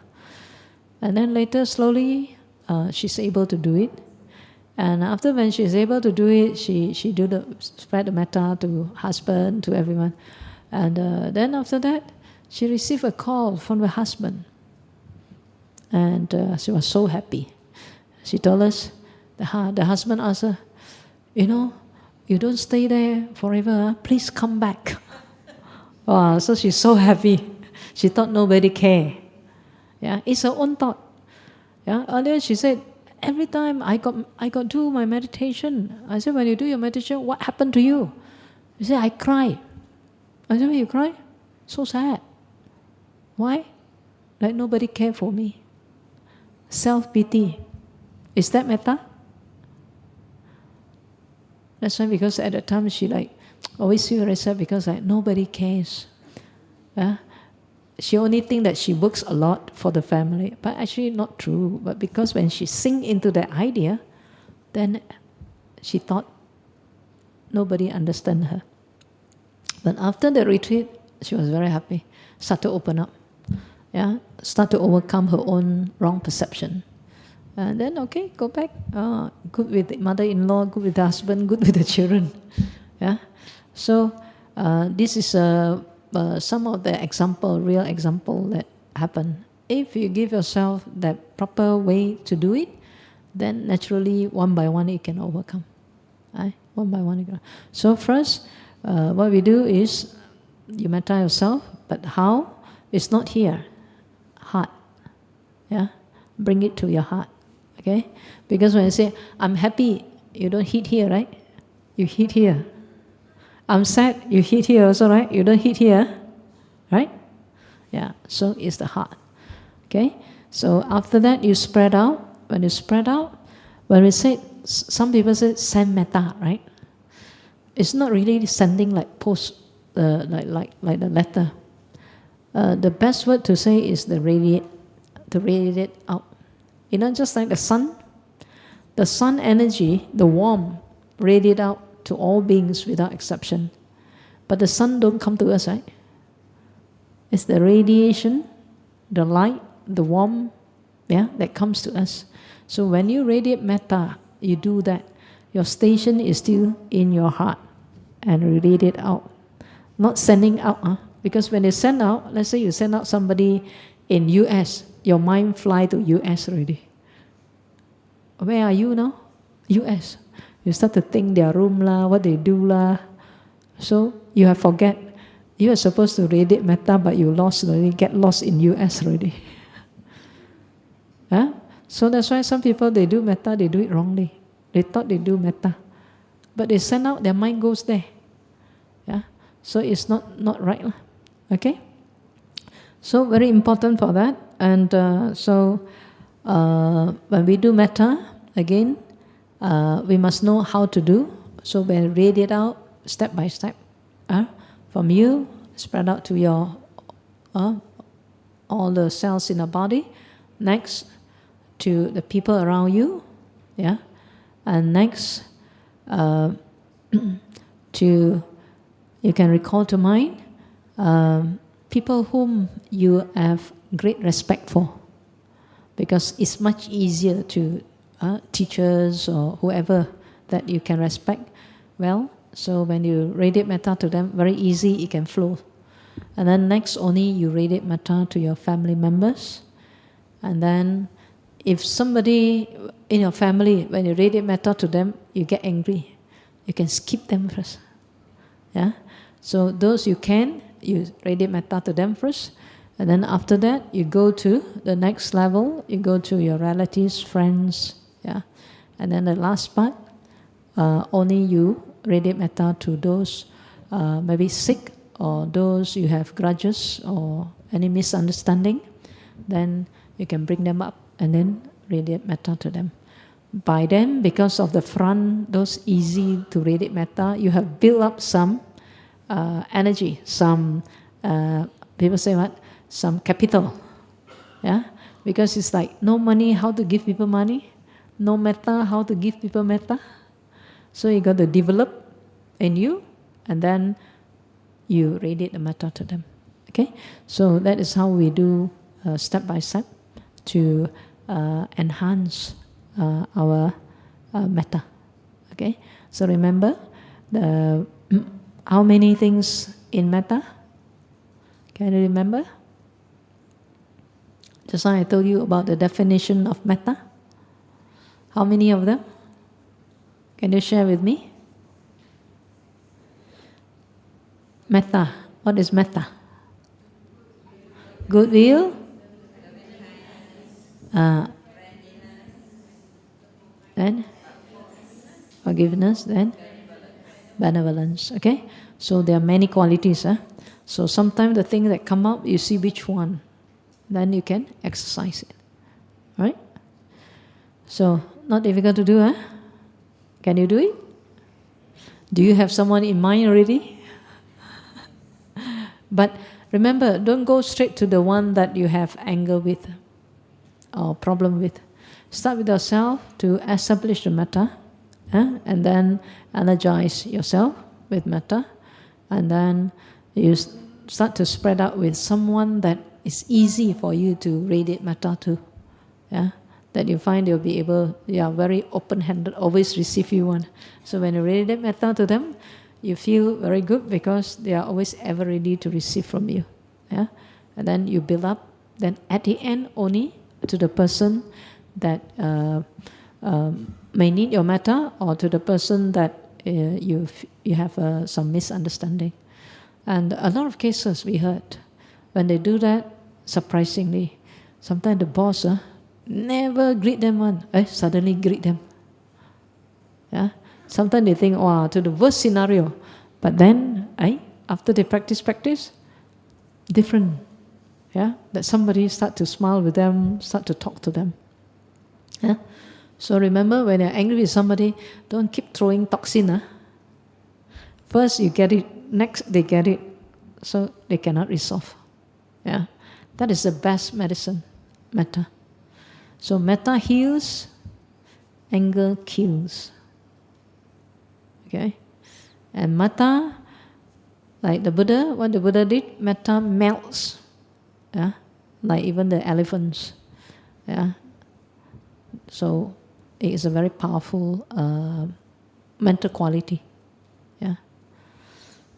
And then later, slowly, she's able to do it. And after when she's able to do it, she spread the metta to husband, to everyone. And then after that, she received a call from the husband. And she was so happy. She told us, the husband asked her, you don't stay there forever, please come back. Wow, so she's so happy. She thought nobody cared. Yeah, it's her own thought. Yeah, earlier she said, every time I got do my meditation. I said, when you do your meditation, what happened to you? She said, I cry. I said, when you cry? So sad. Why? Like nobody cared for me. Self-pity. Is that metta? That's why, because at the time she always feel very sad because nobody cares. Yeah? She only think that she works a lot for the family, but actually not true. But because when she sink into that idea, then she thought nobody understand her. But after the retreat, she was very happy. Start to open up. Yeah, start to overcome her own wrong perception. And then, okay, go back. Good with the mother-in-law, good with the husband, good with the children. Yeah. So this is some of the real example that happen. If you give yourself that proper way to do it, then naturally, one by one, you can overcome. Right? One by one, you can. So first, what we do is you metta yourself, but how? It's not here. Heart. Yeah. Bring it to your heart. Okay? Because when you say, I'm happy, you don't hit here, right? You hit here. I'm sad, you hit here also, right? You don't hit here, right? Yeah, so it's the heart. Okay? So after that, you spread out. When you spread out, when we say, some people say, send metta, right? It's not really sending like post, like the letter. The best word to say is to radiate out. Just like the sun energy, the warmth, radiate out to all beings without exception. But the sun don't come to us, right? It's the radiation, the light, the warmth, that comes to us. So when you radiate metta, you do that. Your station is still in your heart and radiate out. Not sending out, because when you send out, let's say you send out somebody in US, your mind fly to US already. Where are you now? US. You start to think their room what they do So you have forget. You are supposed to radiate metta, but you get lost in US already. So that's why some people, they do metta, they do it wrongly. They thought they do metta. But they send out, their mind goes there. So it's not right. Okay? So very important for that. And when we do metta, again, we must know how to do. So when we radiate out, step by step. From you, spread out to your all the cells in the body. Next, to the people around you. And next, you can recall to mind people whom you have great respect for, because it's much easier to teachers or whoever that you can respect well. So when you radiate metta to them, very easy, it can flow. And then next, only you radiate metta to your family members. And then if somebody in your family, when you radiate metta to them, you get angry, you can skip them first. Yeah? So those you radiate metta to them first, and then after that, you go to the next level, you go to your relatives, friends, yeah? And then the last part, only you radiate metta to those maybe sick, or those you have grudges or any misunderstanding, then you can bring them up and then radiate metta to them. By then, because of the front, those easy to radiate metta, you have built up some energy, some, people say what? Some capital. Yeah? Because it's like no money, how to give people money? No metta, how to give people metta? So you got to develop in you, and then you radiate the metta to them. Okay? So that is how we do step by step to enhance our metta. Okay? So remember, how many things in metta? Can you remember? Just now I told you about the definition of metta. How many of them? Can you share with me? Metta. What is metta? Goodwill. Then forgiveness. Then benevolence. Okay? So there are many qualities. So sometimes the things that come up, you see which one. Then you can exercise it. Right? So, not difficult to do, Can you do it? Do you have someone in mind already? But remember, don't go straight to the one that you have anger with or problem with. Start with yourself to establish the metta, and then energize yourself with metta, and then you start to spread out with someone that is easy for you to radiate metta to. Yeah? That you find you'll be able, very open-handed, always receive you one. So when you radiate metta to them, you feel very good because they are always ever ready to receive from you. Yeah? And then you build up. Then at the end, only to the person that may need your metta, or to the person that you have some misunderstanding. And a lot of cases we heard, when they do that, surprisingly, sometimes the boss never greet them one, suddenly greet them. Yeah? Sometimes they think, wow, to the worst scenario. But then, after they practice, different. Yeah? That somebody start to smile with them, start to talk to them. Yeah? So remember, when you're angry with somebody, don't keep throwing toxin. First you get it, next they get it, so they cannot resolve. Yeah? That is the best medicine, metta. So metta heals, anger kills. Okay? And metta, like the Buddha, what the Buddha did, metta melts. Yeah? Like even the elephants. Yeah? So it is a very powerful mental quality. Yeah?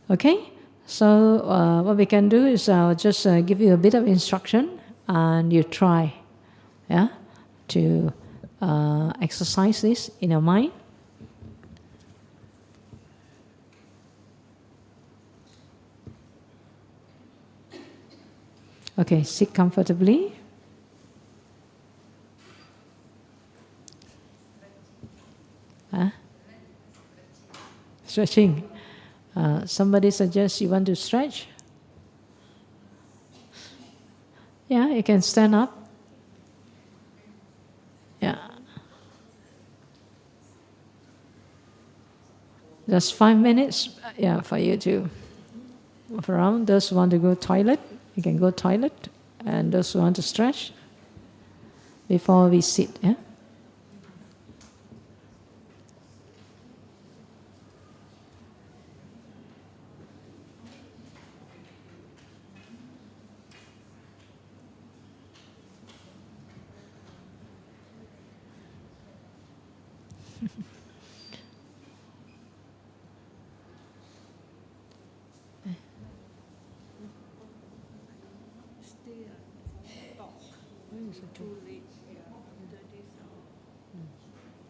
Okay? So what we can do is I'll just give you a bit of instruction, and you try, to exercise this in your mind. Okay, sit comfortably. Stretching. Somebody suggests you want to stretch. Yeah, you can stand up. Yeah. Just 5 minutes, for you to move around. Those who want to go toilet, you can go toilet. And those who want to stretch, before we sit. Yeah?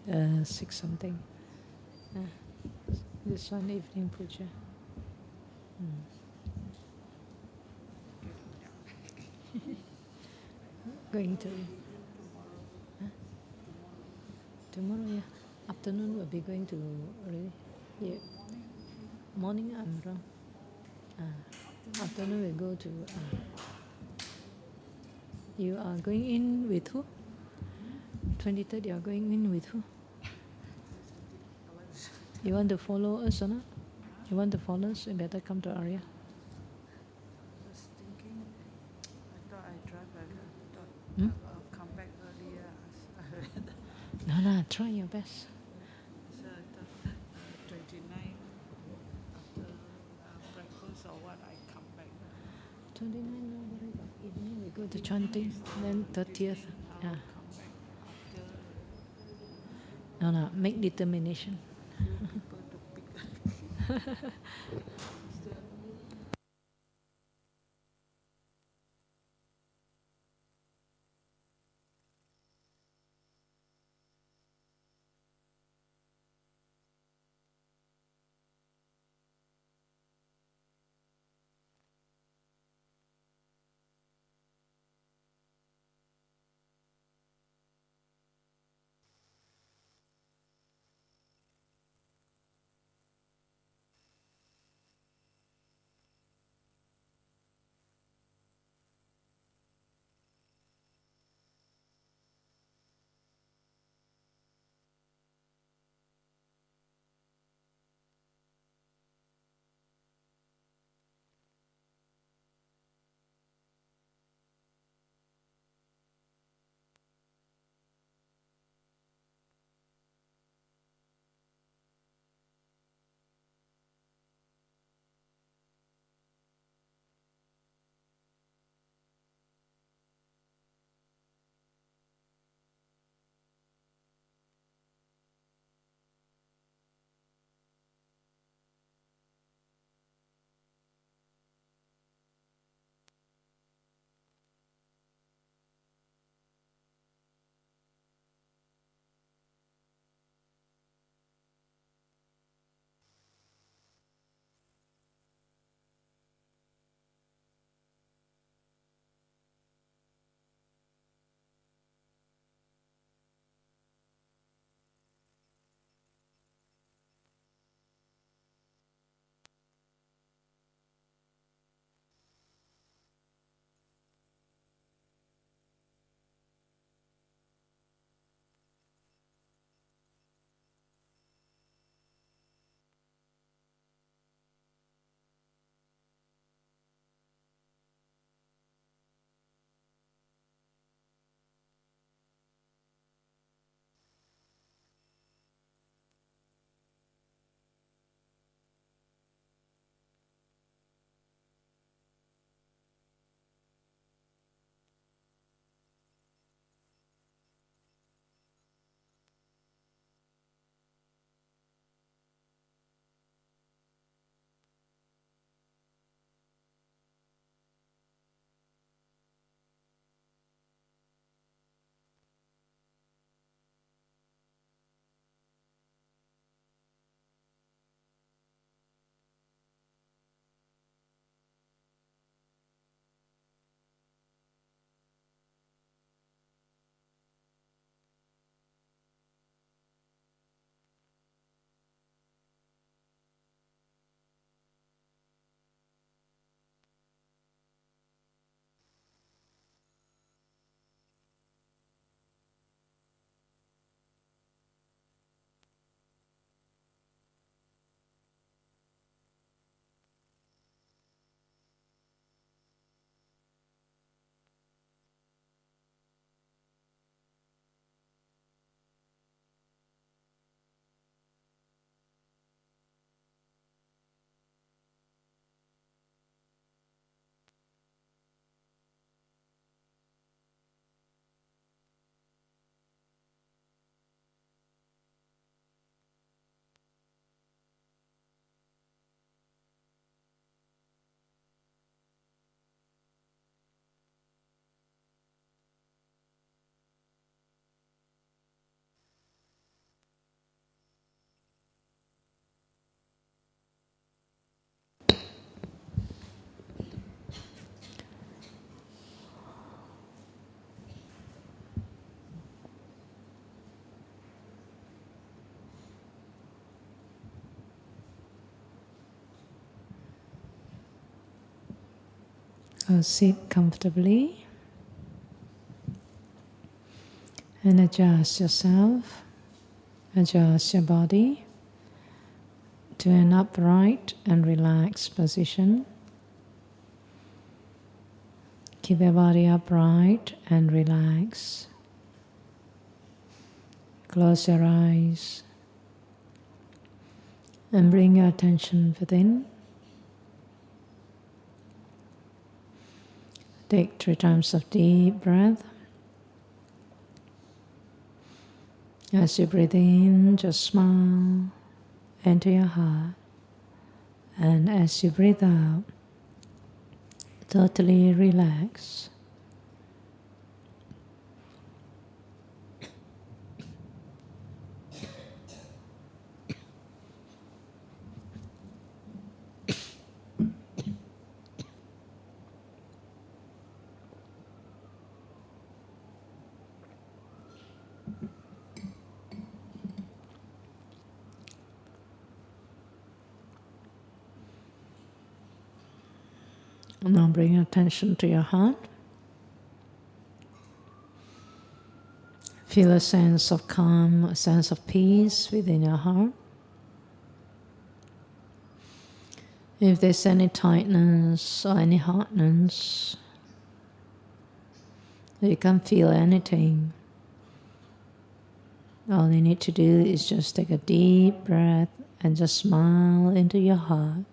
6 something. This one evening puja. Going to tomorrow, yeah. Afternoon we'll be going to really. Yeah. Morning I'm around. Afternoon we go to. You are going in with who? 23rd. You are going in with who? You want to follow us or not? You want to follow us? You better come to Arya. I was thinking, I thought I drive back. I thought I'll come back earlier. No, try your best. So I thought 29 after breakfast or what, I come back. 29, no worry about evening. We go to chanting. Then 30th. I'll Yeah. come back after No, make determination. people to pick. So sit comfortably and adjust yourself, adjust your body to an upright and relaxed position. Keep your body upright and relaxed. Close your eyes and bring your attention within. Take 3 times of deep breath. As you breathe in, just smile into your heart. And as you breathe out, totally relax. Now bring your attention to your heart. Feel a sense of calm, a sense of peace within your heart. If there's any tightness or any hardness, you can't feel anything. All you need to do is just take a deep breath and just smile into your heart.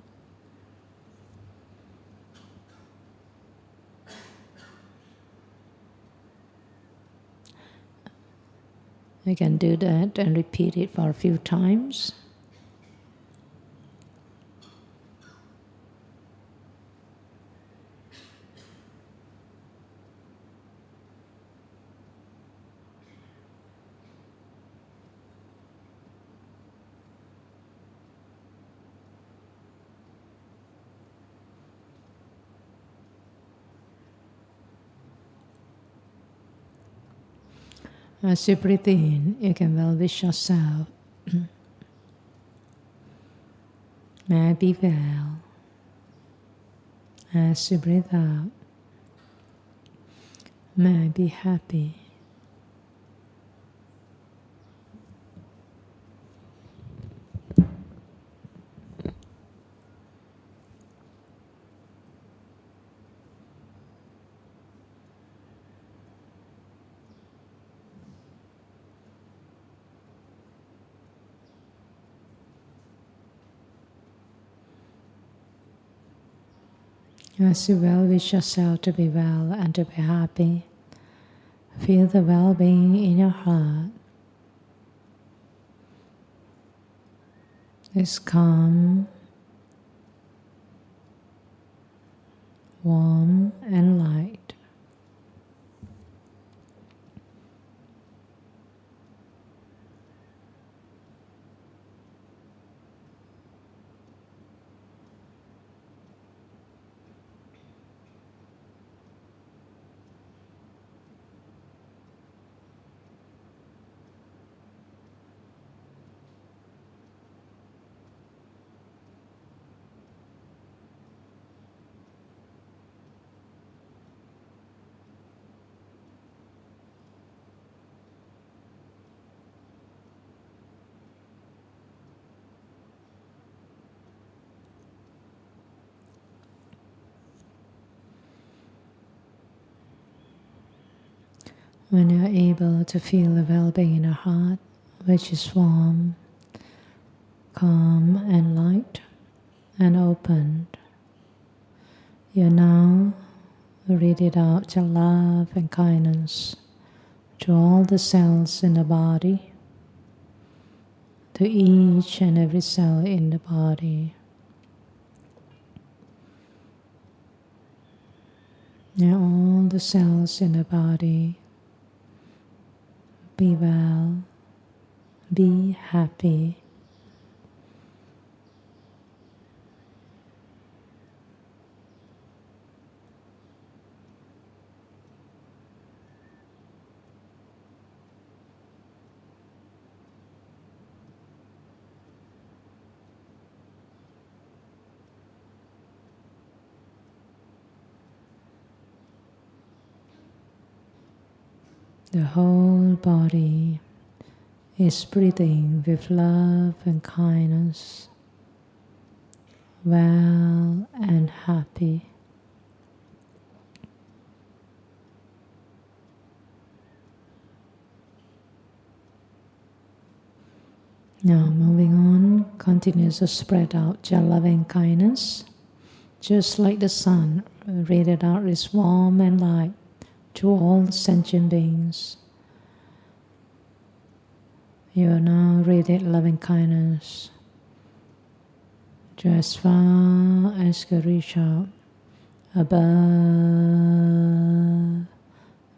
You can do that and repeat it for a few times. As you breathe in, you can well wish yourself, may I be well. As you breathe out, may I be happy. As you well wish yourself to be well and to be happy, feel the well-being in your heart. It's calm, warm and light. When you're able to feel the well-being in your heart, which is warm, calm and light and opened, you now radiate out your love and kindness to all the cells in the body, to each and every cell in the body. Now all the cells in the body be well, be happy. The whole body is breathing with love and kindness, well and happy. Now moving on, continue to spread out your loving kindness, just like the sun radiated out its warm and light to all sentient beings. You are now radiate loving kindness to as far as you reach out, above,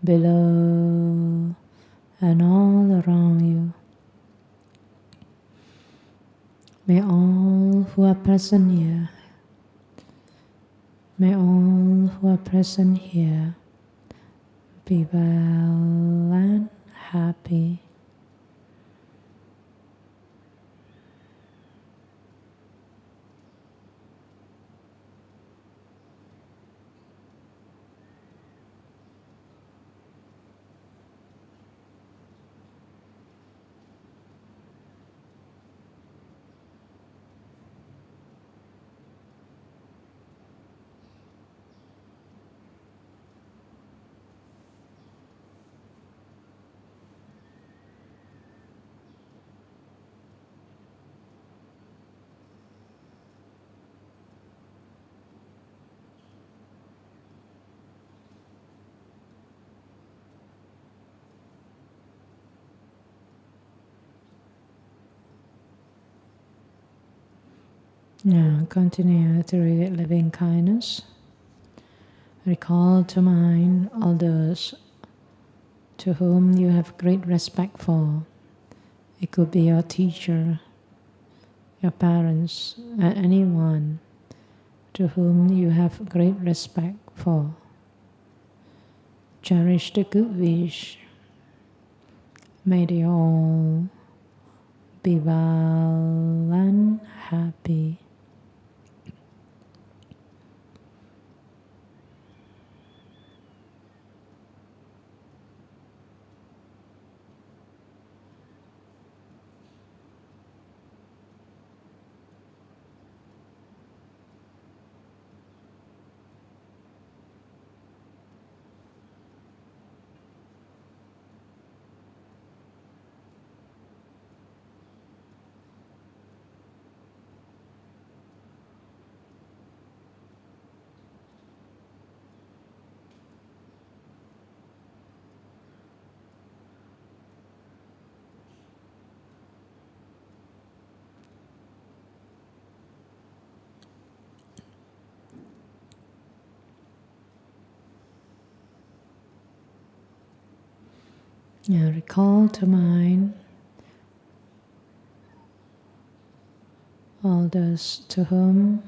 below, and all around you. May all who are present here, be well and happy. Now continue to radiate loving kindness. Recall to mind all those to whom you have great respect for. It could be your teacher, your parents, and anyone to whom you have great respect for. Cherish the good wish. May they all be well and happy. Now recall to mind all those to whom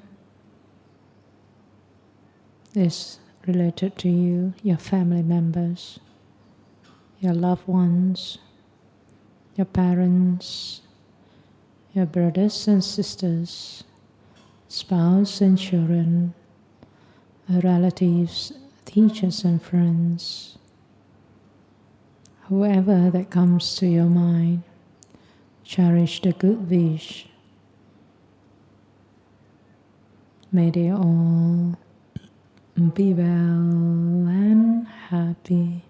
is related to you, your family members, your loved ones, your parents, your brothers and sisters, spouse and children, relatives, teachers and friends. Whoever that comes to your mind, cherish the good wish. May they all be well and happy.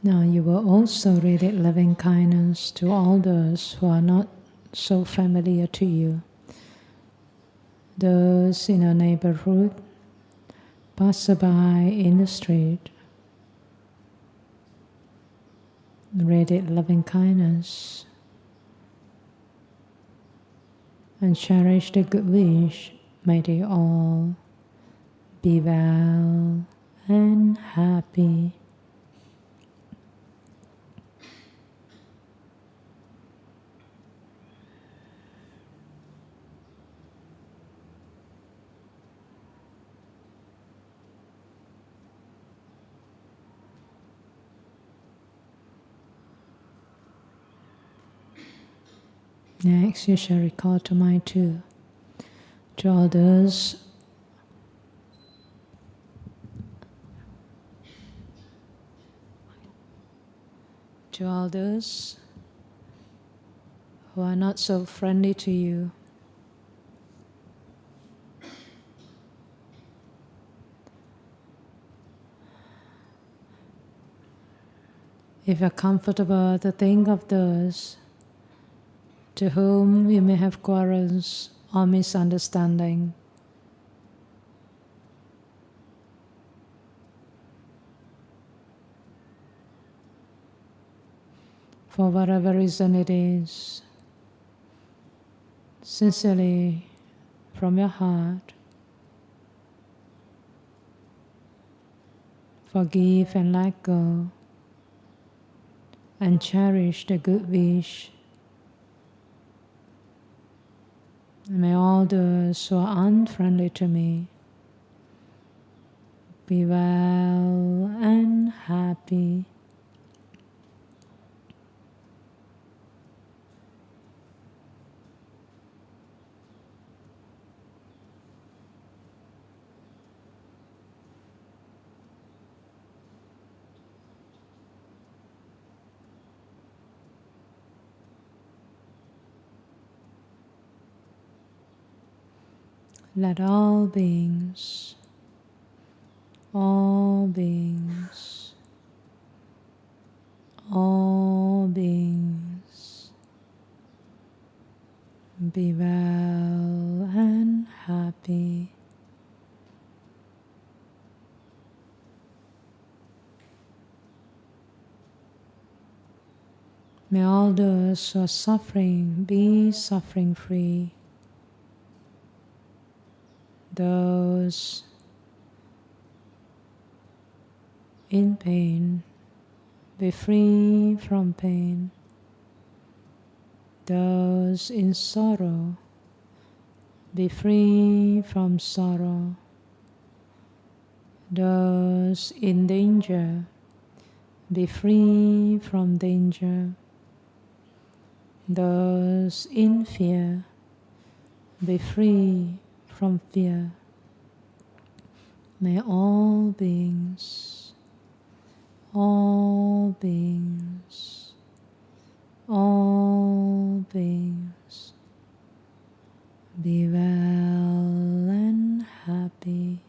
Now you will also radiate loving kindness to all those who are not so familiar to you. Those in our neighborhood, passerby in the street. Radiate loving kindness and cherish the good wish. May they all be well and happy. Next, you shall recall to mind too, to all those who are not so friendly to you. If you're comfortable to think of those to whom you may have quarrels or misunderstanding, for whatever reason it is, sincerely from your heart, forgive and let go, and cherish the good wish. May all those who are unfriendly to me be well and happy. Let all beings, all beings, all beings be well and happy. May all those who are suffering be suffering free. Those in pain be free from pain. Those in sorrow be free from sorrow. Those in danger be free from danger. Those in fear be free from fear. May all beings, all beings, all beings be well and happy.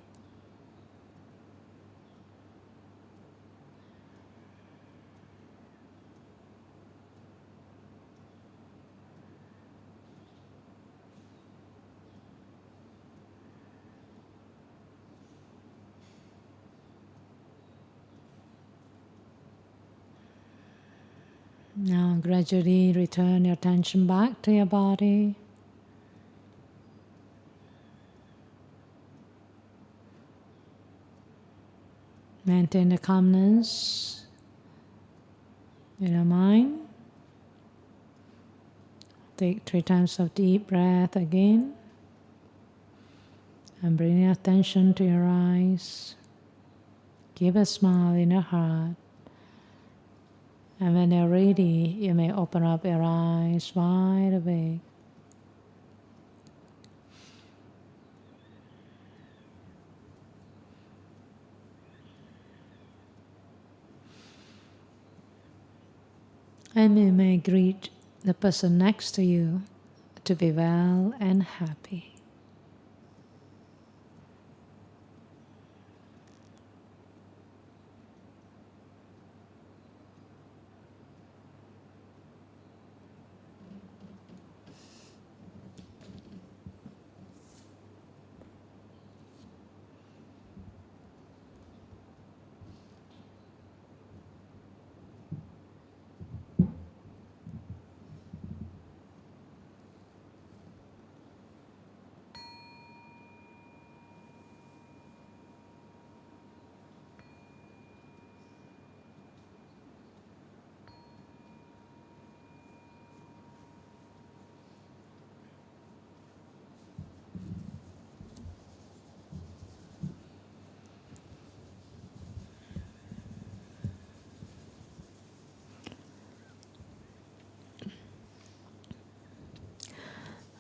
Now gradually return your attention back to your body. Maintain the calmness in your mind. Take 3 times of deep breath again. And bring your attention to your eyes. Keep a smile in your heart. And when you're ready, you may open up your eyes wide awake. And you may greet the person next to you to be well and happy.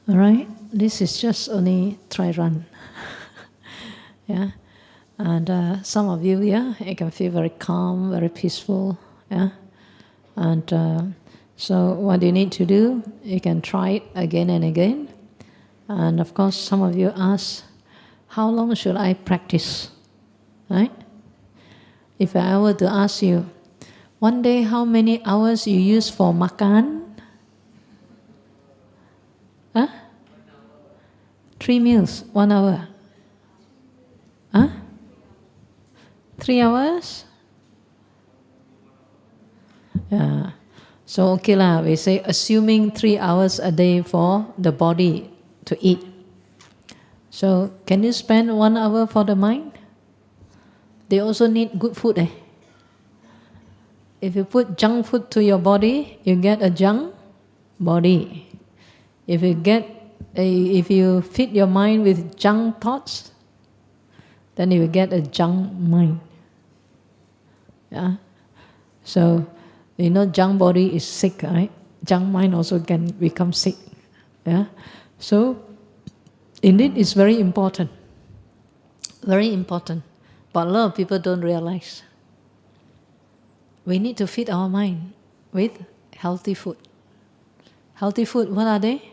All right? This is just only try run. Yeah? And some of you, you can feel very calm, very peaceful. Yeah? And so what you need to do, you can try it again and again. And of course, some of you ask, how long should I practice? Right? If I were to ask you, one day how many hours you use for makan? Huh? 3 meals, 1 hour. Huh? 3 hours? Yeah. So okay lah, we say assuming 3 hours a day for the body to eat. So can you spend 1 hour for the mind? They also need good food. If you put junk food to your body, you get a junk body. If you feed your mind with junk thoughts, then you will get a junk mind. Yeah. So you know junk body is sick, right? Junk mind also can become sick. Yeah. So indeed it's very important. Very important. But a lot of people don't realize. We need to feed our mind with healthy food. Healthy food, what are they?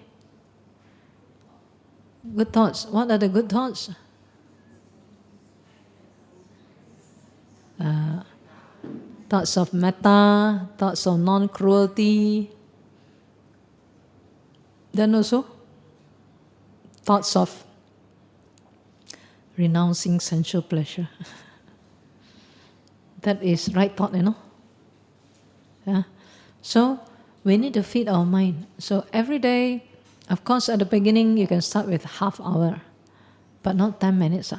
Good thoughts. What are the good thoughts? Thoughts of metta, thoughts of non-cruelty. Then also, thoughts of renouncing sensual pleasure. That is right thought, you know. Yeah. So we need to feed our mind. So every day, of course, at the beginning you can start with half hour, but not 10 minutes.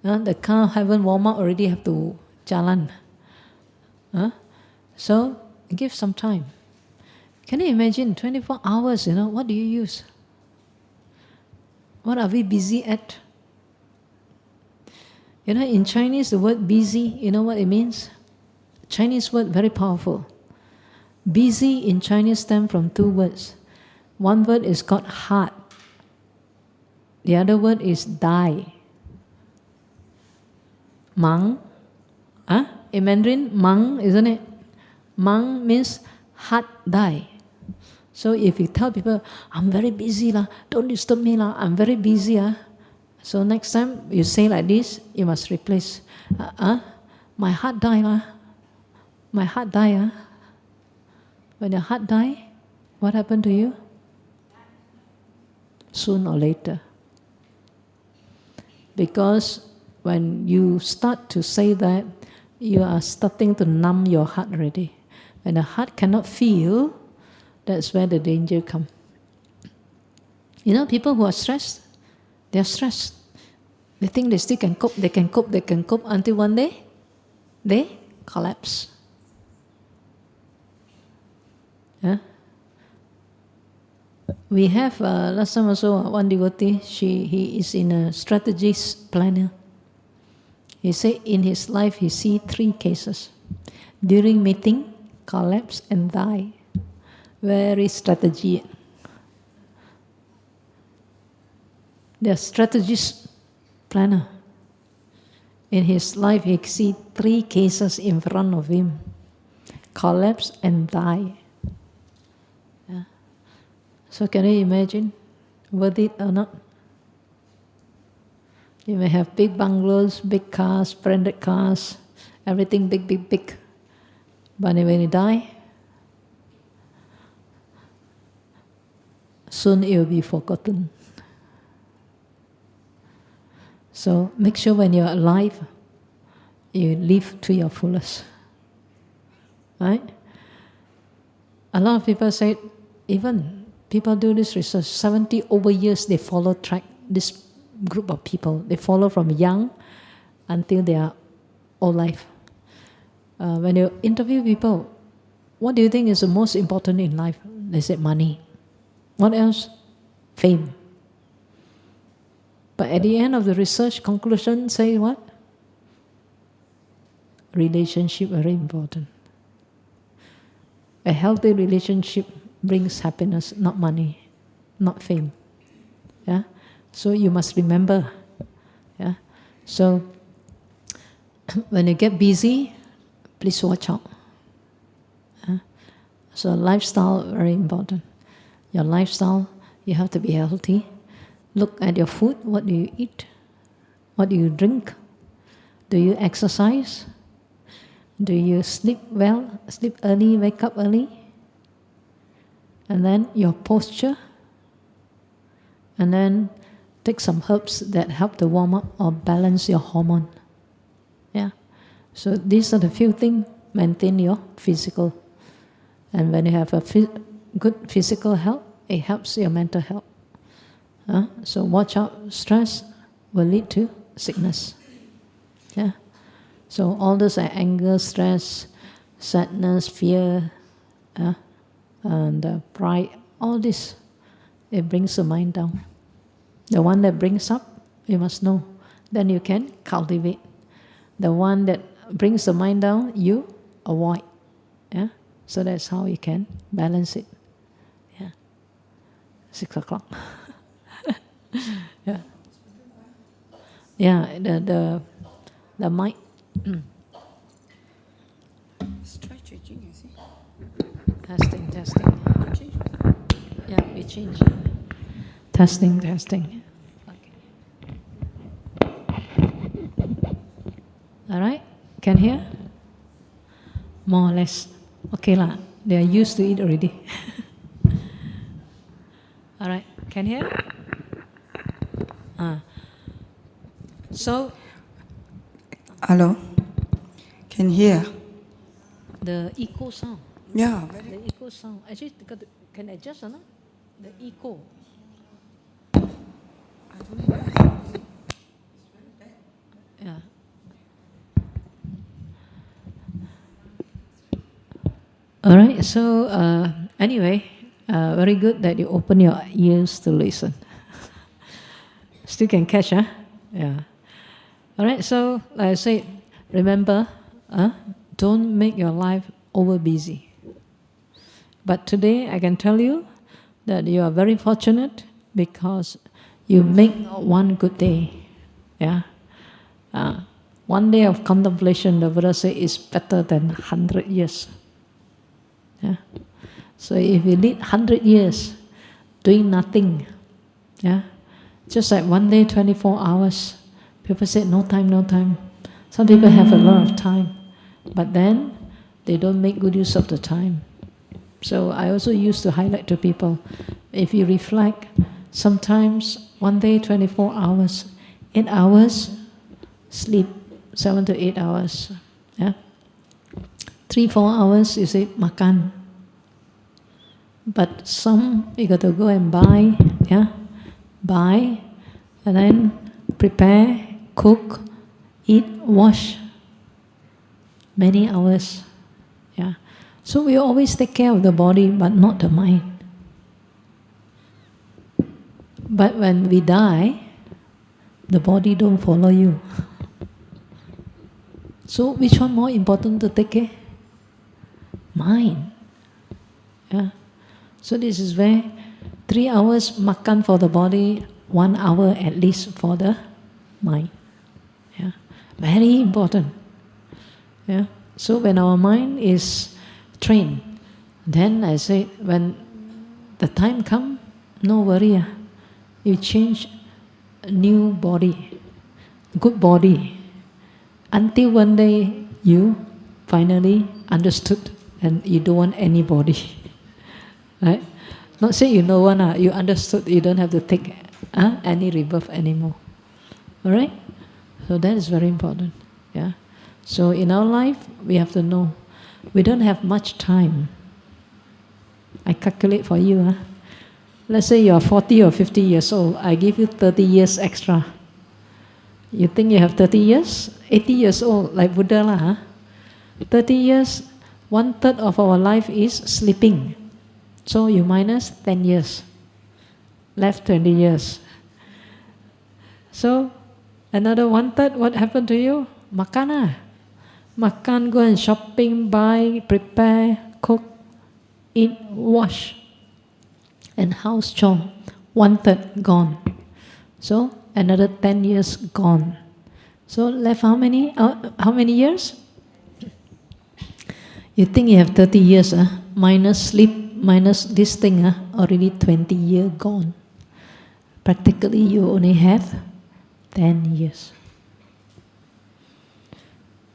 The car haven't warm up already have to jalan. So give some time. Can you imagine 24 hours? What do you use? What are we busy at? In Chinese, the word busy, you know what it means? Chinese word, very powerful. Busy in Chinese stems from 2 words. One word is called heart. The other word is die. Mang. In Mandarin, mang, isn't it? Mang means heart die. So if you tell people, I'm very busy, don't disturb me, I'm very busy. So next time you say like this, you must replace, my heart die. My heart die. When your heart die, what happened to you? Soon or later. Because when you start to say that, you are starting to numb your heart already. When the heart cannot feel, that's where the danger comes. People who are stressed, they are stressed. They think they still can cope, they can cope until one day they collapse. Yeah? We have, last time also, one devotee, he is in a strategist planner. He said in his life he see 3 cases. During meeting, collapse and die. Very strategy. The strategist planner. In his life he see 3 cases in front of him. Collapse and die. Yeah. So can you imagine? Worth it or not? You may have big bungalows, big cars, branded cars, everything big, big, big. But when you die, soon it will be forgotten. So make sure when you're alive, you live to your fullest. Right? A lot of people say, even people do this research, 70 over years they follow track, this group of people. They follow from young until their old life. When you interview people, what do you think is the most important in life? They said money. What else? Fame. But at the end of the research conclusion, say what? Relationship very important. A healthy relationship brings happiness, not money. not fame. Yeah? So you must remember. Yeah? So when you get busy, please watch out. Yeah? So lifestyle, very important. Your lifestyle, you have to be healthy. Look at your food. What do you eat? What do you drink? Do you exercise? Do you sleep well? Sleep early, wake up early? And then your posture. And then take some herbs that help to warm up or balance your hormone. Yeah. So these are the few things maintain your physical. And when you have a good physical health, it helps your mental health. So watch out. Stress will lead to sickness. Yeah. So all those are anger, stress, sadness, fear, and pride. All this, it brings the mind down. The one that brings up, you must know. Then you can cultivate. The one that brings the mind down, you avoid. Yeah. So that's how you can balance it. Yeah. 6 o'clock. Yeah. Yeah. The mind. Try changing, you see. Testing. Yeah, we change. Testing. Okay. All right? Can hear? More or less. Okay lah. They are used to it already. All right. Can hear? So. Hello. Can hear? The echo sound. Yeah. The echo sound. Actually, can adjust or not? The echo. I don't know. Yeah. All right. So anyway, very good that you open your ears to listen. Still can catch, huh? Yeah. All right. So like I said, remember, don't make your life over busy. But today I can tell you that you are very fortunate because you make one good day. Yeah. One day of contemplation, the Buddha said, is better than 100 years. Yeah. So if you lead 100 years doing nothing, yeah, just like one day, 24 hours, people say no time. Some people have a lot of time, but then they don't make good use of the time. So I also used to highlight to people, if you reflect, sometimes one day, 24 hours, 8 hours, sleep, 7 to 8 hours. Yeah? 3-4 hours, you say, makan. But some, you got to go and buy, yeah? Buy, and then prepare, cook, eat, wash. Many hours. Yeah. So we always take care of the body, but not the mind. But when we die, the body don't follow you. So which one more important to take care? Mind. Yeah. So this is where 3 hours makan for the body, 1 hour at least for the mind. Yeah. Very important. Yeah. So when our mind is trained, then I say, when the time comes, no worry. You change a new body, good body, until one day you finally understood and you don't want any body. Right? Not say you know one, you understood you don't have to take any rebirth anymore. All right? So that is very important. Yeah. So in our life, we have to know we don't have much time. I calculate for you. Let's say you are 40 or 50 years old. I give you 30 years extra. You think you have 30 years? 80 years old, like Buddha lah. 30 years, 1/3 of our life is sleeping. So you minus 10 years. Left 20 years. So another 1/3, what happened to you? Makan. Makan, go and shopping, buy, prepare, cook, eat, wash. And house chore, 1/3 gone. So another 10 years gone. So left how many years? You think you have 30 years, minus sleep, minus this thing, already 20 years gone. Practically you only have 10 years.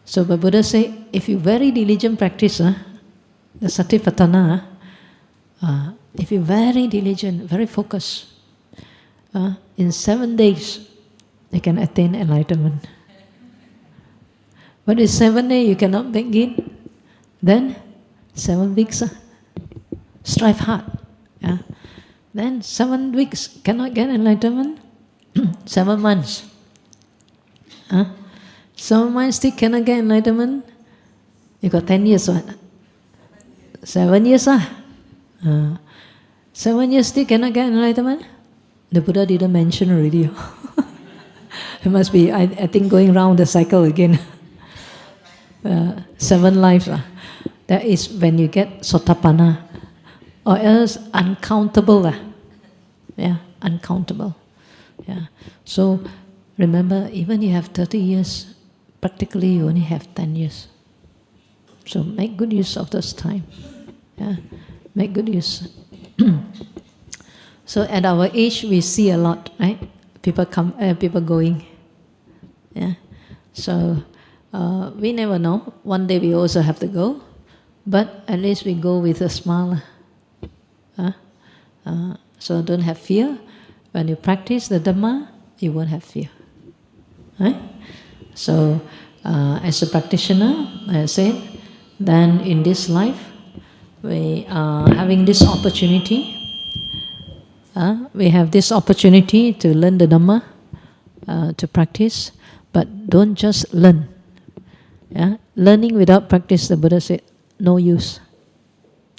So the Buddha said, if you very diligent practice, the Satipatthana, if you very diligent, very focused, in 7 days you can attain enlightenment. But in 7 days you cannot make it, then 7 weeks, strive hard. Then 7 weeks cannot get enlightenment, 7 months. 7 months still cannot get enlightenment, you got 10 years, what? 7 years, 7 years still cannot get enlightenment? The Buddha didn't mention already. It must be, I think, going round the cycle again. 7 lives. That is when you get Sotapanna. Or else uncountable. Yeah, uncountable. Yeah. So remember, even you have 30 years, practically you only have 10 years. So make good use of this time. Yeah, make good use. So at our age, we see a lot, right? People come, people going. Yeah. So we never know. One day we also have to go, but at least we go with a smile. So don't have fear. When you practice the Dhamma, you won't have fear. Right? So as a practitioner, I said, then in this life, we are having this opportunity. We have this opportunity to learn the Dhamma, to practice, but don't just learn. Yeah? Learning without practice, the Buddha said, no use.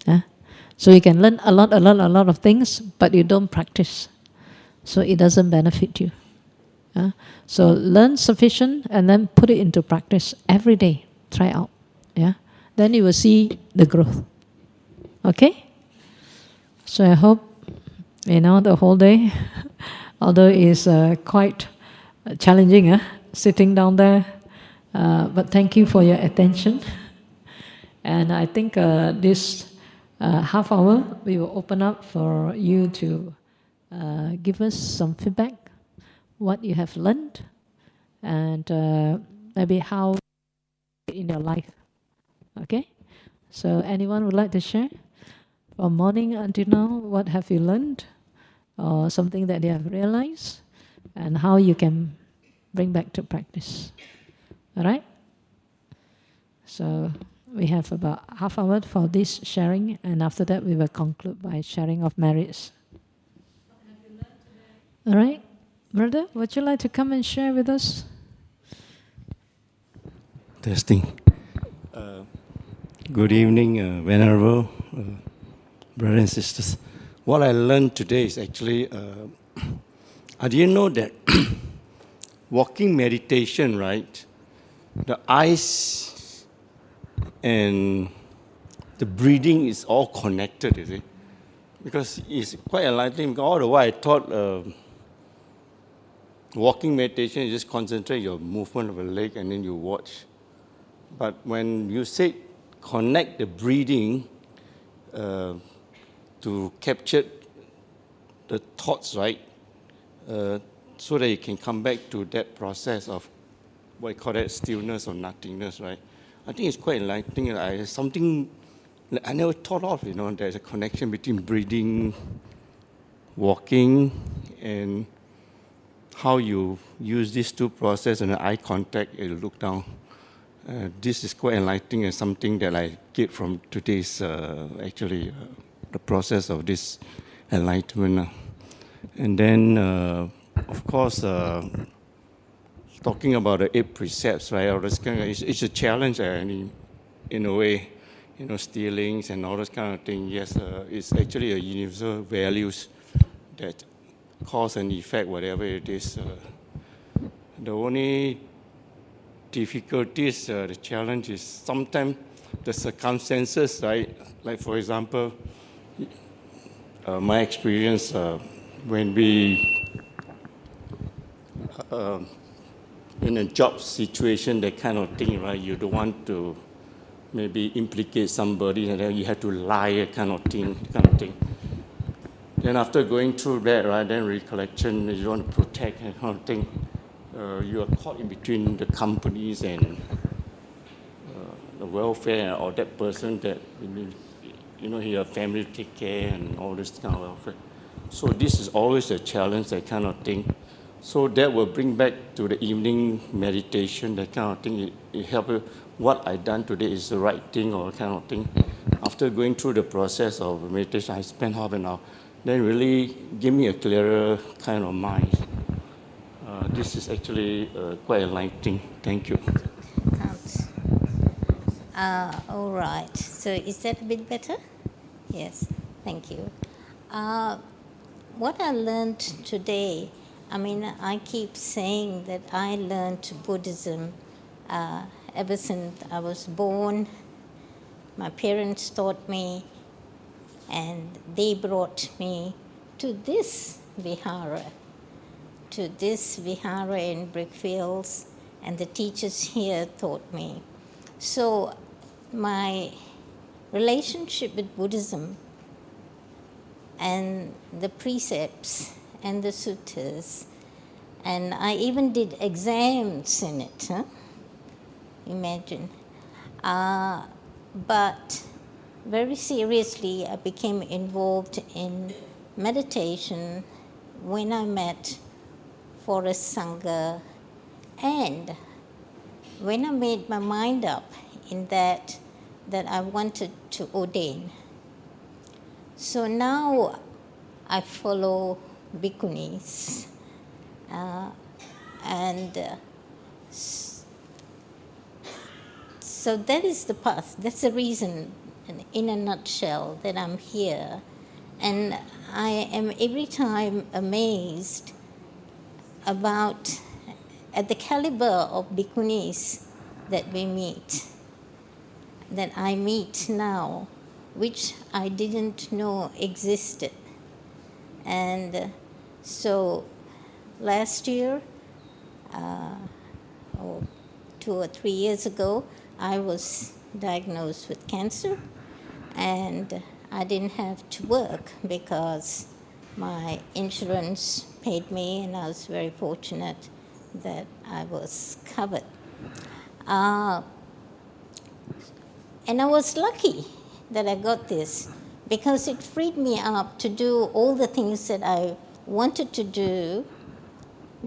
Yeah? So you can learn a lot of things, but you don't practice. So it doesn't benefit you. Yeah? So learn sufficient and then put it into practice every day. Try out. Yeah? Then you will see the growth. Okay? So I hope, the whole day, although it's quite challenging, sitting down there, but thank you for your attention. And I think this half hour, we will open up for you to give us some feedback, what you have learned, and maybe how in your life. Okay? So anyone would like to share? From morning until now, what have you learned? Or something that you have realized? And how you can bring back to practice. All right? So we have about half hour for this sharing, and after that we will conclude by sharing of merits. All right? Brother, would you like to come and share with us? Testing. Good evening, Venerable brothers and sisters. What I learned today is actually, I didn't know that walking meditation, right? The eyes and the breathing is all connected, is it? Because it's quite enlightening. All the while I thought walking meditation, you just concentrate your movement of the leg and then you watch. But when you say connect the breathing to capture the thoughts, right? So that you can come back to that process of what you call that stillness or nothingness, right? I think it's quite enlightening. Something I never thought of, there's a connection between breathing, walking, and how you use these two processes and eye contact and look down. This is quite enlightening and something that I get from today's, the process of this enlightenment. And then, of course, talking about the 8 precepts, right? All this kind of, it's a challenge, in a way, stealings and all those kind of things. Yes, it's actually a universal values that cause and effect, whatever it is. The only difficulties, the challenge is sometimes the circumstances, right? Like, for example, my experience when we in a job situation, that kind of thing, right? You don't want to maybe implicate somebody, and then you have to lie, that kind of thing. Then after going through that, right, then recollection, you want to protect that kind of thing. You are caught in between the companies and the welfare or that person that, he have family to take care and all this kind of welfare. So this is always a challenge, that kind of thing. So that will bring back to the evening meditation, that kind of thing. It helps you, what I done today is the right thing or kind of thing. After going through the process of meditation, I spent half an hour. Then really give me a clearer kind of mind. This is actually quite enlightening. Thank you. Thanks. All right. So is that a bit better? Yes. Thank you. What I learned today, I keep saying that I learned Buddhism ever since I was born. My parents taught me, and they brought me to this vihara in Brickfields, and the teachers here taught me. So my relationship with Buddhism and the precepts and the suttas, and I even did exams in it, imagine. But very seriously, I became involved in meditation when I met Forest Sangha, and when I made my mind up in that I wanted to ordain. So now I follow Bhikkhunis, so that is the path. That's the reason, in a nutshell, that I'm here. And I am every time amazed at the caliber of Bhikkhunis that we meet, that I meet now, which I didn't know existed. And so last year, 2 or 3 years ago, I was diagnosed with cancer, and I didn't have to work because my insurance paid me, and I was very fortunate that I was covered. And I was lucky that I got this, because it freed me up to do all the things that I wanted to do,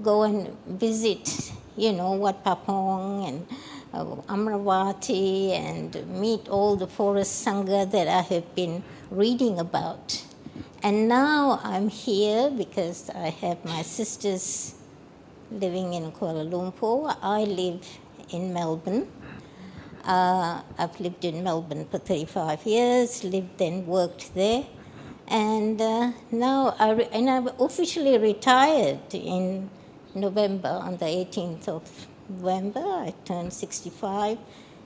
go and visit, Wat Papong and Amravati, and meet all the forest Sangha that I have been reading about. And now I'm here because I have my sisters living in Kuala Lumpur. I live in Melbourne. I've lived in Melbourne for 35 years, lived and worked there. And now I've officially retired in November, on the 18th of November. I turned 65,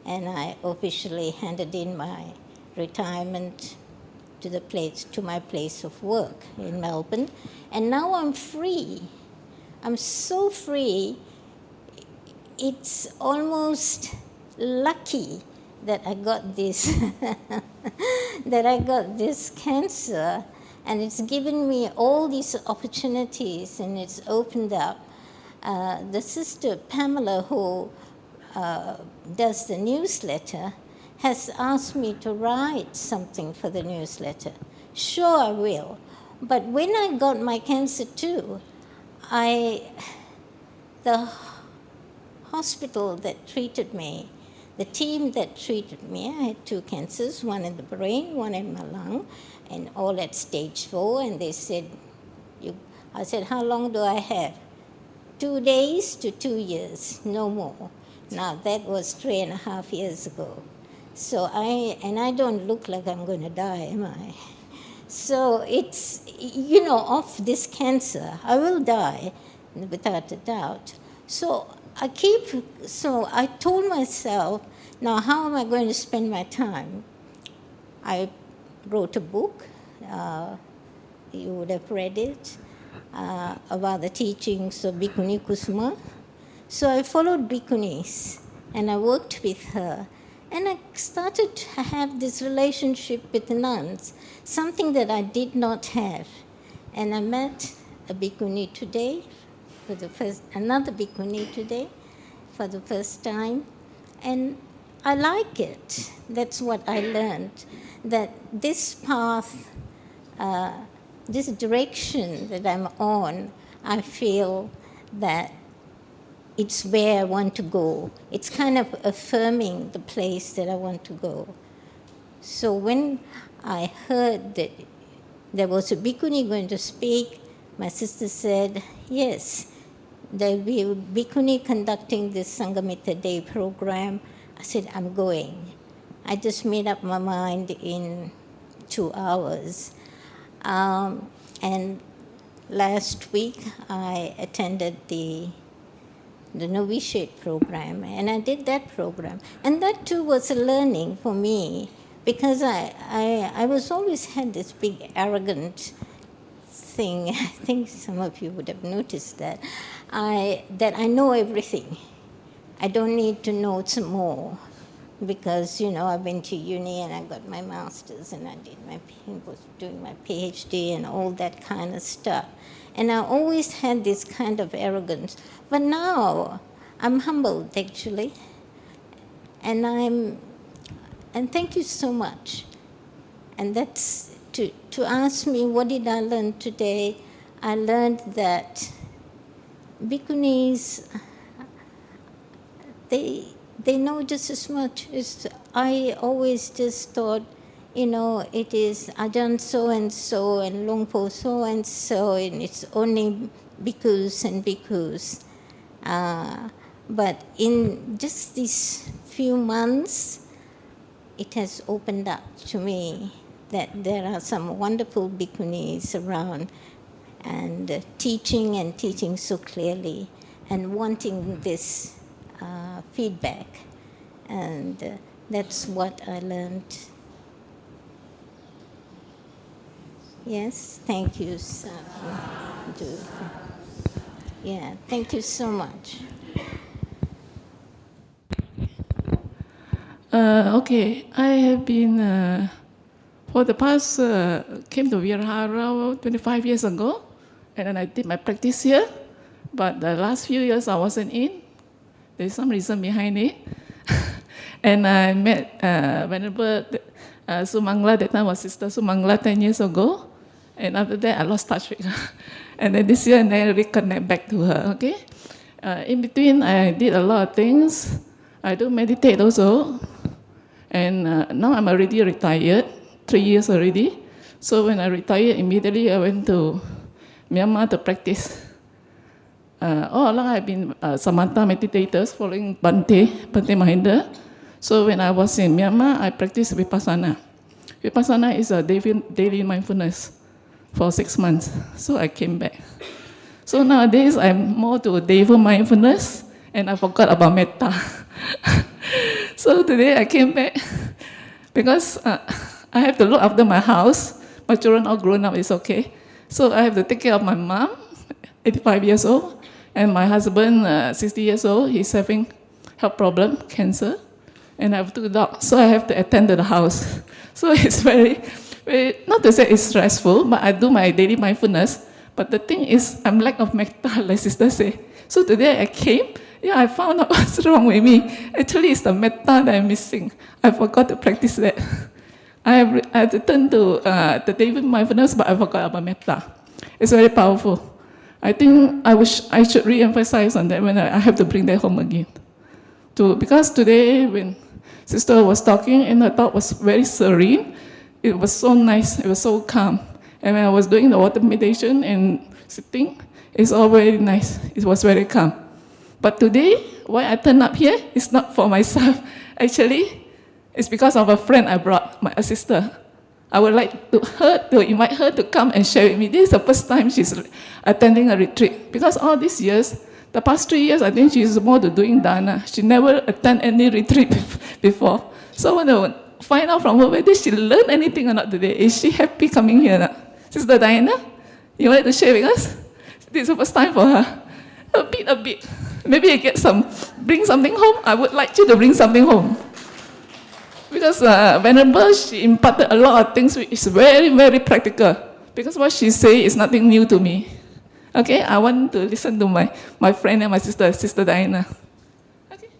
and I officially handed in my retirement to my place of work in Melbourne. And now I'm free. I'm so free. It's almost lucky that I got this cancer, and it's given me all these opportunities, and it's opened up. The sister Pamela, who does the newsletter, has asked me to write something for the newsletter. Sure, I will. But when I got my cancer too, the hospital that treated me, the team that treated me, I had 2 cancers, one in the brain, one in my lung, and all at stage 4. And they said, I said, how long do I have? 2 days to 2 years, no more. Now, that was 3.5 years ago. So I don't look like I'm going to die, am I? So it's, of this cancer, I will die without a doubt. So I told myself, now how am I going to spend my time? I wrote a book you would have read it, about the teachings of Bhikkhuni Kusuma. So I followed Bhikkhunis and I worked with her. And I started to have this relationship with the nuns, something that I did not have. And I met a Bhikkhuni today, another Bhikkhuni today, for the first time. And I like it. That's what I learned, that this path, this direction that I'm on, I feel that it's where I want to go. It's kind of affirming the place that I want to go. So when I heard that there was a Bhikkhuni going to speak, my sister said, yes, there will be a Bhikkhuni conducting this Sanghamitta Day program. I said, I'm going. I just made up my mind in 2 hours. And last week I attended the novitiate program, and I did that program. And that too was a learning for me, because I was always had this big arrogant thing. I think some of you would have noticed that I know everything. I don't need to know some more, because I've been to uni and I got my master's and I was doing my PhD and all that kind of stuff. And I always had this kind of arrogance. But now I'm humbled, actually. And thank you so much. And that's to ask me, what did I learn today? I learned that Bhikkhunis, they know just as much as I always just thought, it is Ajahn so-and-so and Longpo so-and-so, and it's only bhikkhus and bhikkhus. But in just these few months, it has opened up to me that there are some wonderful bhikkhunis around and teaching so clearly and wanting this feedback. And that's what I learned. Yes, thank you, yeah, thank you so much. Okay, I have been, for the past, came to Virahara 25 years ago, and then I did my practice here, but the last few years I wasn't in. There's some reason behind it. And I met Venerable Sumangala, that time was Sister Sumangala 10 years ago. And after that, I lost touch with her. And then this year, and then I reconnect back to her, okay? In between, I did a lot of things. I do meditate also. And now I'm already retired, 3 years already. So when I retired, immediately I went to Myanmar to practice. All along I've been Samatha meditators following Bhante Mahinda. So when I was in Myanmar, I practiced Vipassana. Vipassana is a daily mindfulness for 6 months. So I came back. So nowadays I'm more to daily mindfulness, and I forgot about metta. So today I came back because I have to look after my house. My children all grown up, it's okay. So I have to take care of my mom, 85 years old, and my husband, 60 years old. He's having health problem, cancer, and I have 2 dogs. So I have to attend to the house. So it's very, not to say it's stressful, but I do my daily mindfulness. But the thing is, I'm lack of metta, like Sister say. So today I came, I found out what's wrong with me. Actually, it's the metta that I'm missing. I forgot to practice that. I have to turn to the daily mindfulness, but I forgot about metta. It's very powerful. I think I should re-emphasize on that when I have to bring that home again. Because today, when Sister was talking, and her talk was very serene, it was so nice, it was so calm. And when I was doing the water meditation and sitting, it's all very nice. It was very calm. But today, why I turned up here, it's not for myself. Actually, it's because of a friend I brought, my sister. I would like to invite her to come and share with me. This is the first time she's attending a retreat. Because all these years, the past 3 years, I think she's more to doing dana. She never attended any retreat before. So I want to find out from her whether she learned anything or not today. Is she happy coming here? Sister Diana, you wanted to share with us? This is the first time for her. A bit. Maybe I bring something home. I would like you to bring something home. Because Venerable, she imparted a lot of things which is very, very practical. Because what she says is nothing new to me. Okay, I want to listen to my friend and my sister, Sister Diana. Okay.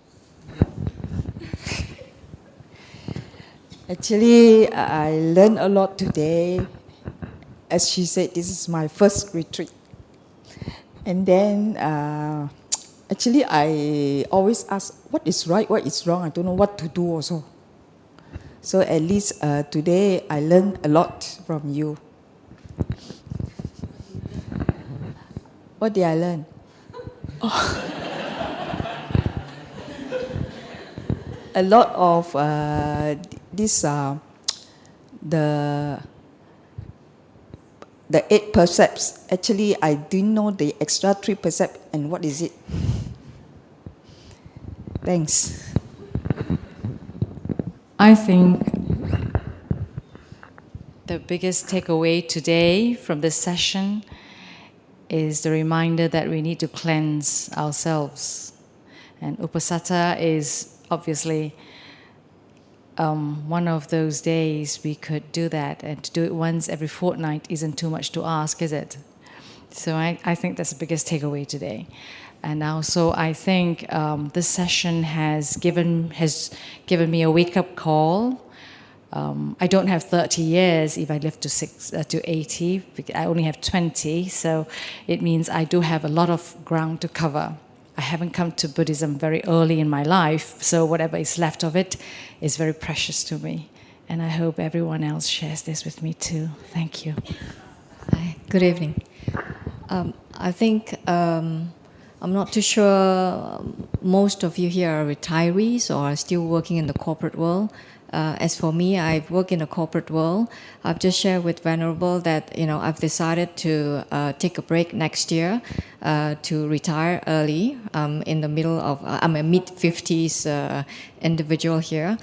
Actually, I learned a lot today. As she said, this is my first retreat. And then, actually, I always ask, what is right, what is wrong? I don't know what to do also. So at least today, I learned a lot from you. What did I learn? Oh. A lot of the 8 precepts. Actually, I didn't know the extra 3 precepts and what is it. Thanks. I think the biggest takeaway today from this session is the reminder that we need to cleanse ourselves. And Uposatha is obviously one of those days we could do that, and to do it once every fortnight isn't too much to ask, is it? So I think that's the biggest takeaway today. And also I think this session has given me a wake-up call. I don't have 30 years if I live to 80. I only have 20, so it means I do have a lot of ground to cover. I haven't come to Buddhism very early in my life, so whatever is left of it is very precious to me. And I hope everyone else shares this with me too. Thank you. Hi, good evening. I think, I'm not too sure most of you here are retirees or are still working in the corporate world. As for me, I've worked in the corporate world. I've just shared with Venerable that I've decided to take a break next year to retire early. In the middle of I'm a mid-50s individual here.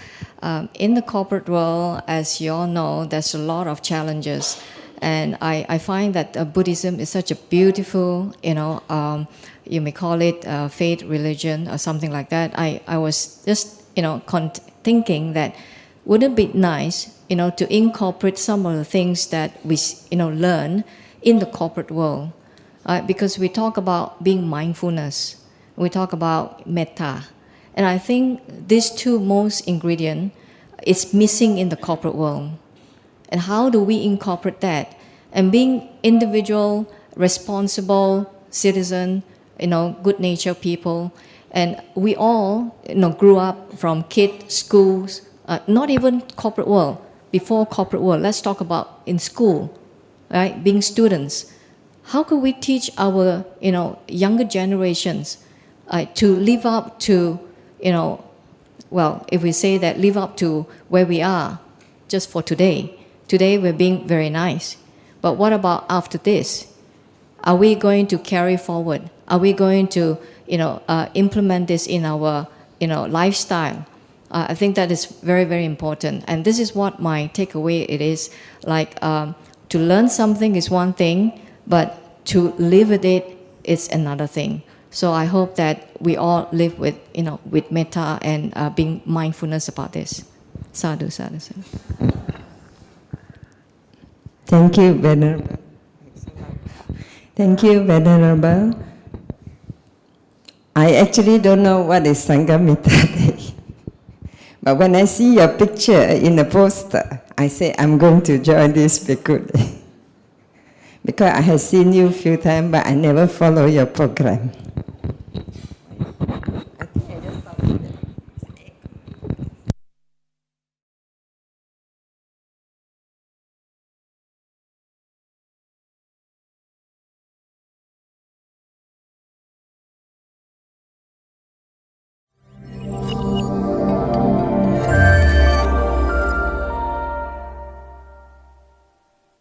In the corporate world, as you all know, there's a lot of challenges, and I find that Buddhism is such a beautiful, you may call it faith, religion, or something like that. I was just thinking that wouldn't it be nice, to incorporate some of the things that we, learn in the corporate world, because we talk about being mindfulness, we talk about metta, and I think these 2 most ingredient is missing in the corporate world. And how do we incorporate that? And being individual, responsible citizen, good-natured people, and we all, grew up from kids, schools, not even corporate world. Before corporate world, let's talk about in school, right? Being students, how could we teach our, younger generations to live up to, if we say that live up to where we are, just for today. Today we're being very nice, but what about after this? Are we going to carry forward? Are we going to implement this in our, lifestyle? I think that is very, very important. And this is what my takeaway it is. Like, to learn something is one thing, but to live with it is another thing. So I hope that we all live with, with metta and being mindfulness about this. Sadhu, sadhu, sadhu. Thank you, Venerable. Thank you, Venerable. I actually don't know what is Sanghamitta Day. But when I see your picture in the poster, I say, I'm going to join this Bhikkhuni. Because I have seen you a few times, but I never follow your program.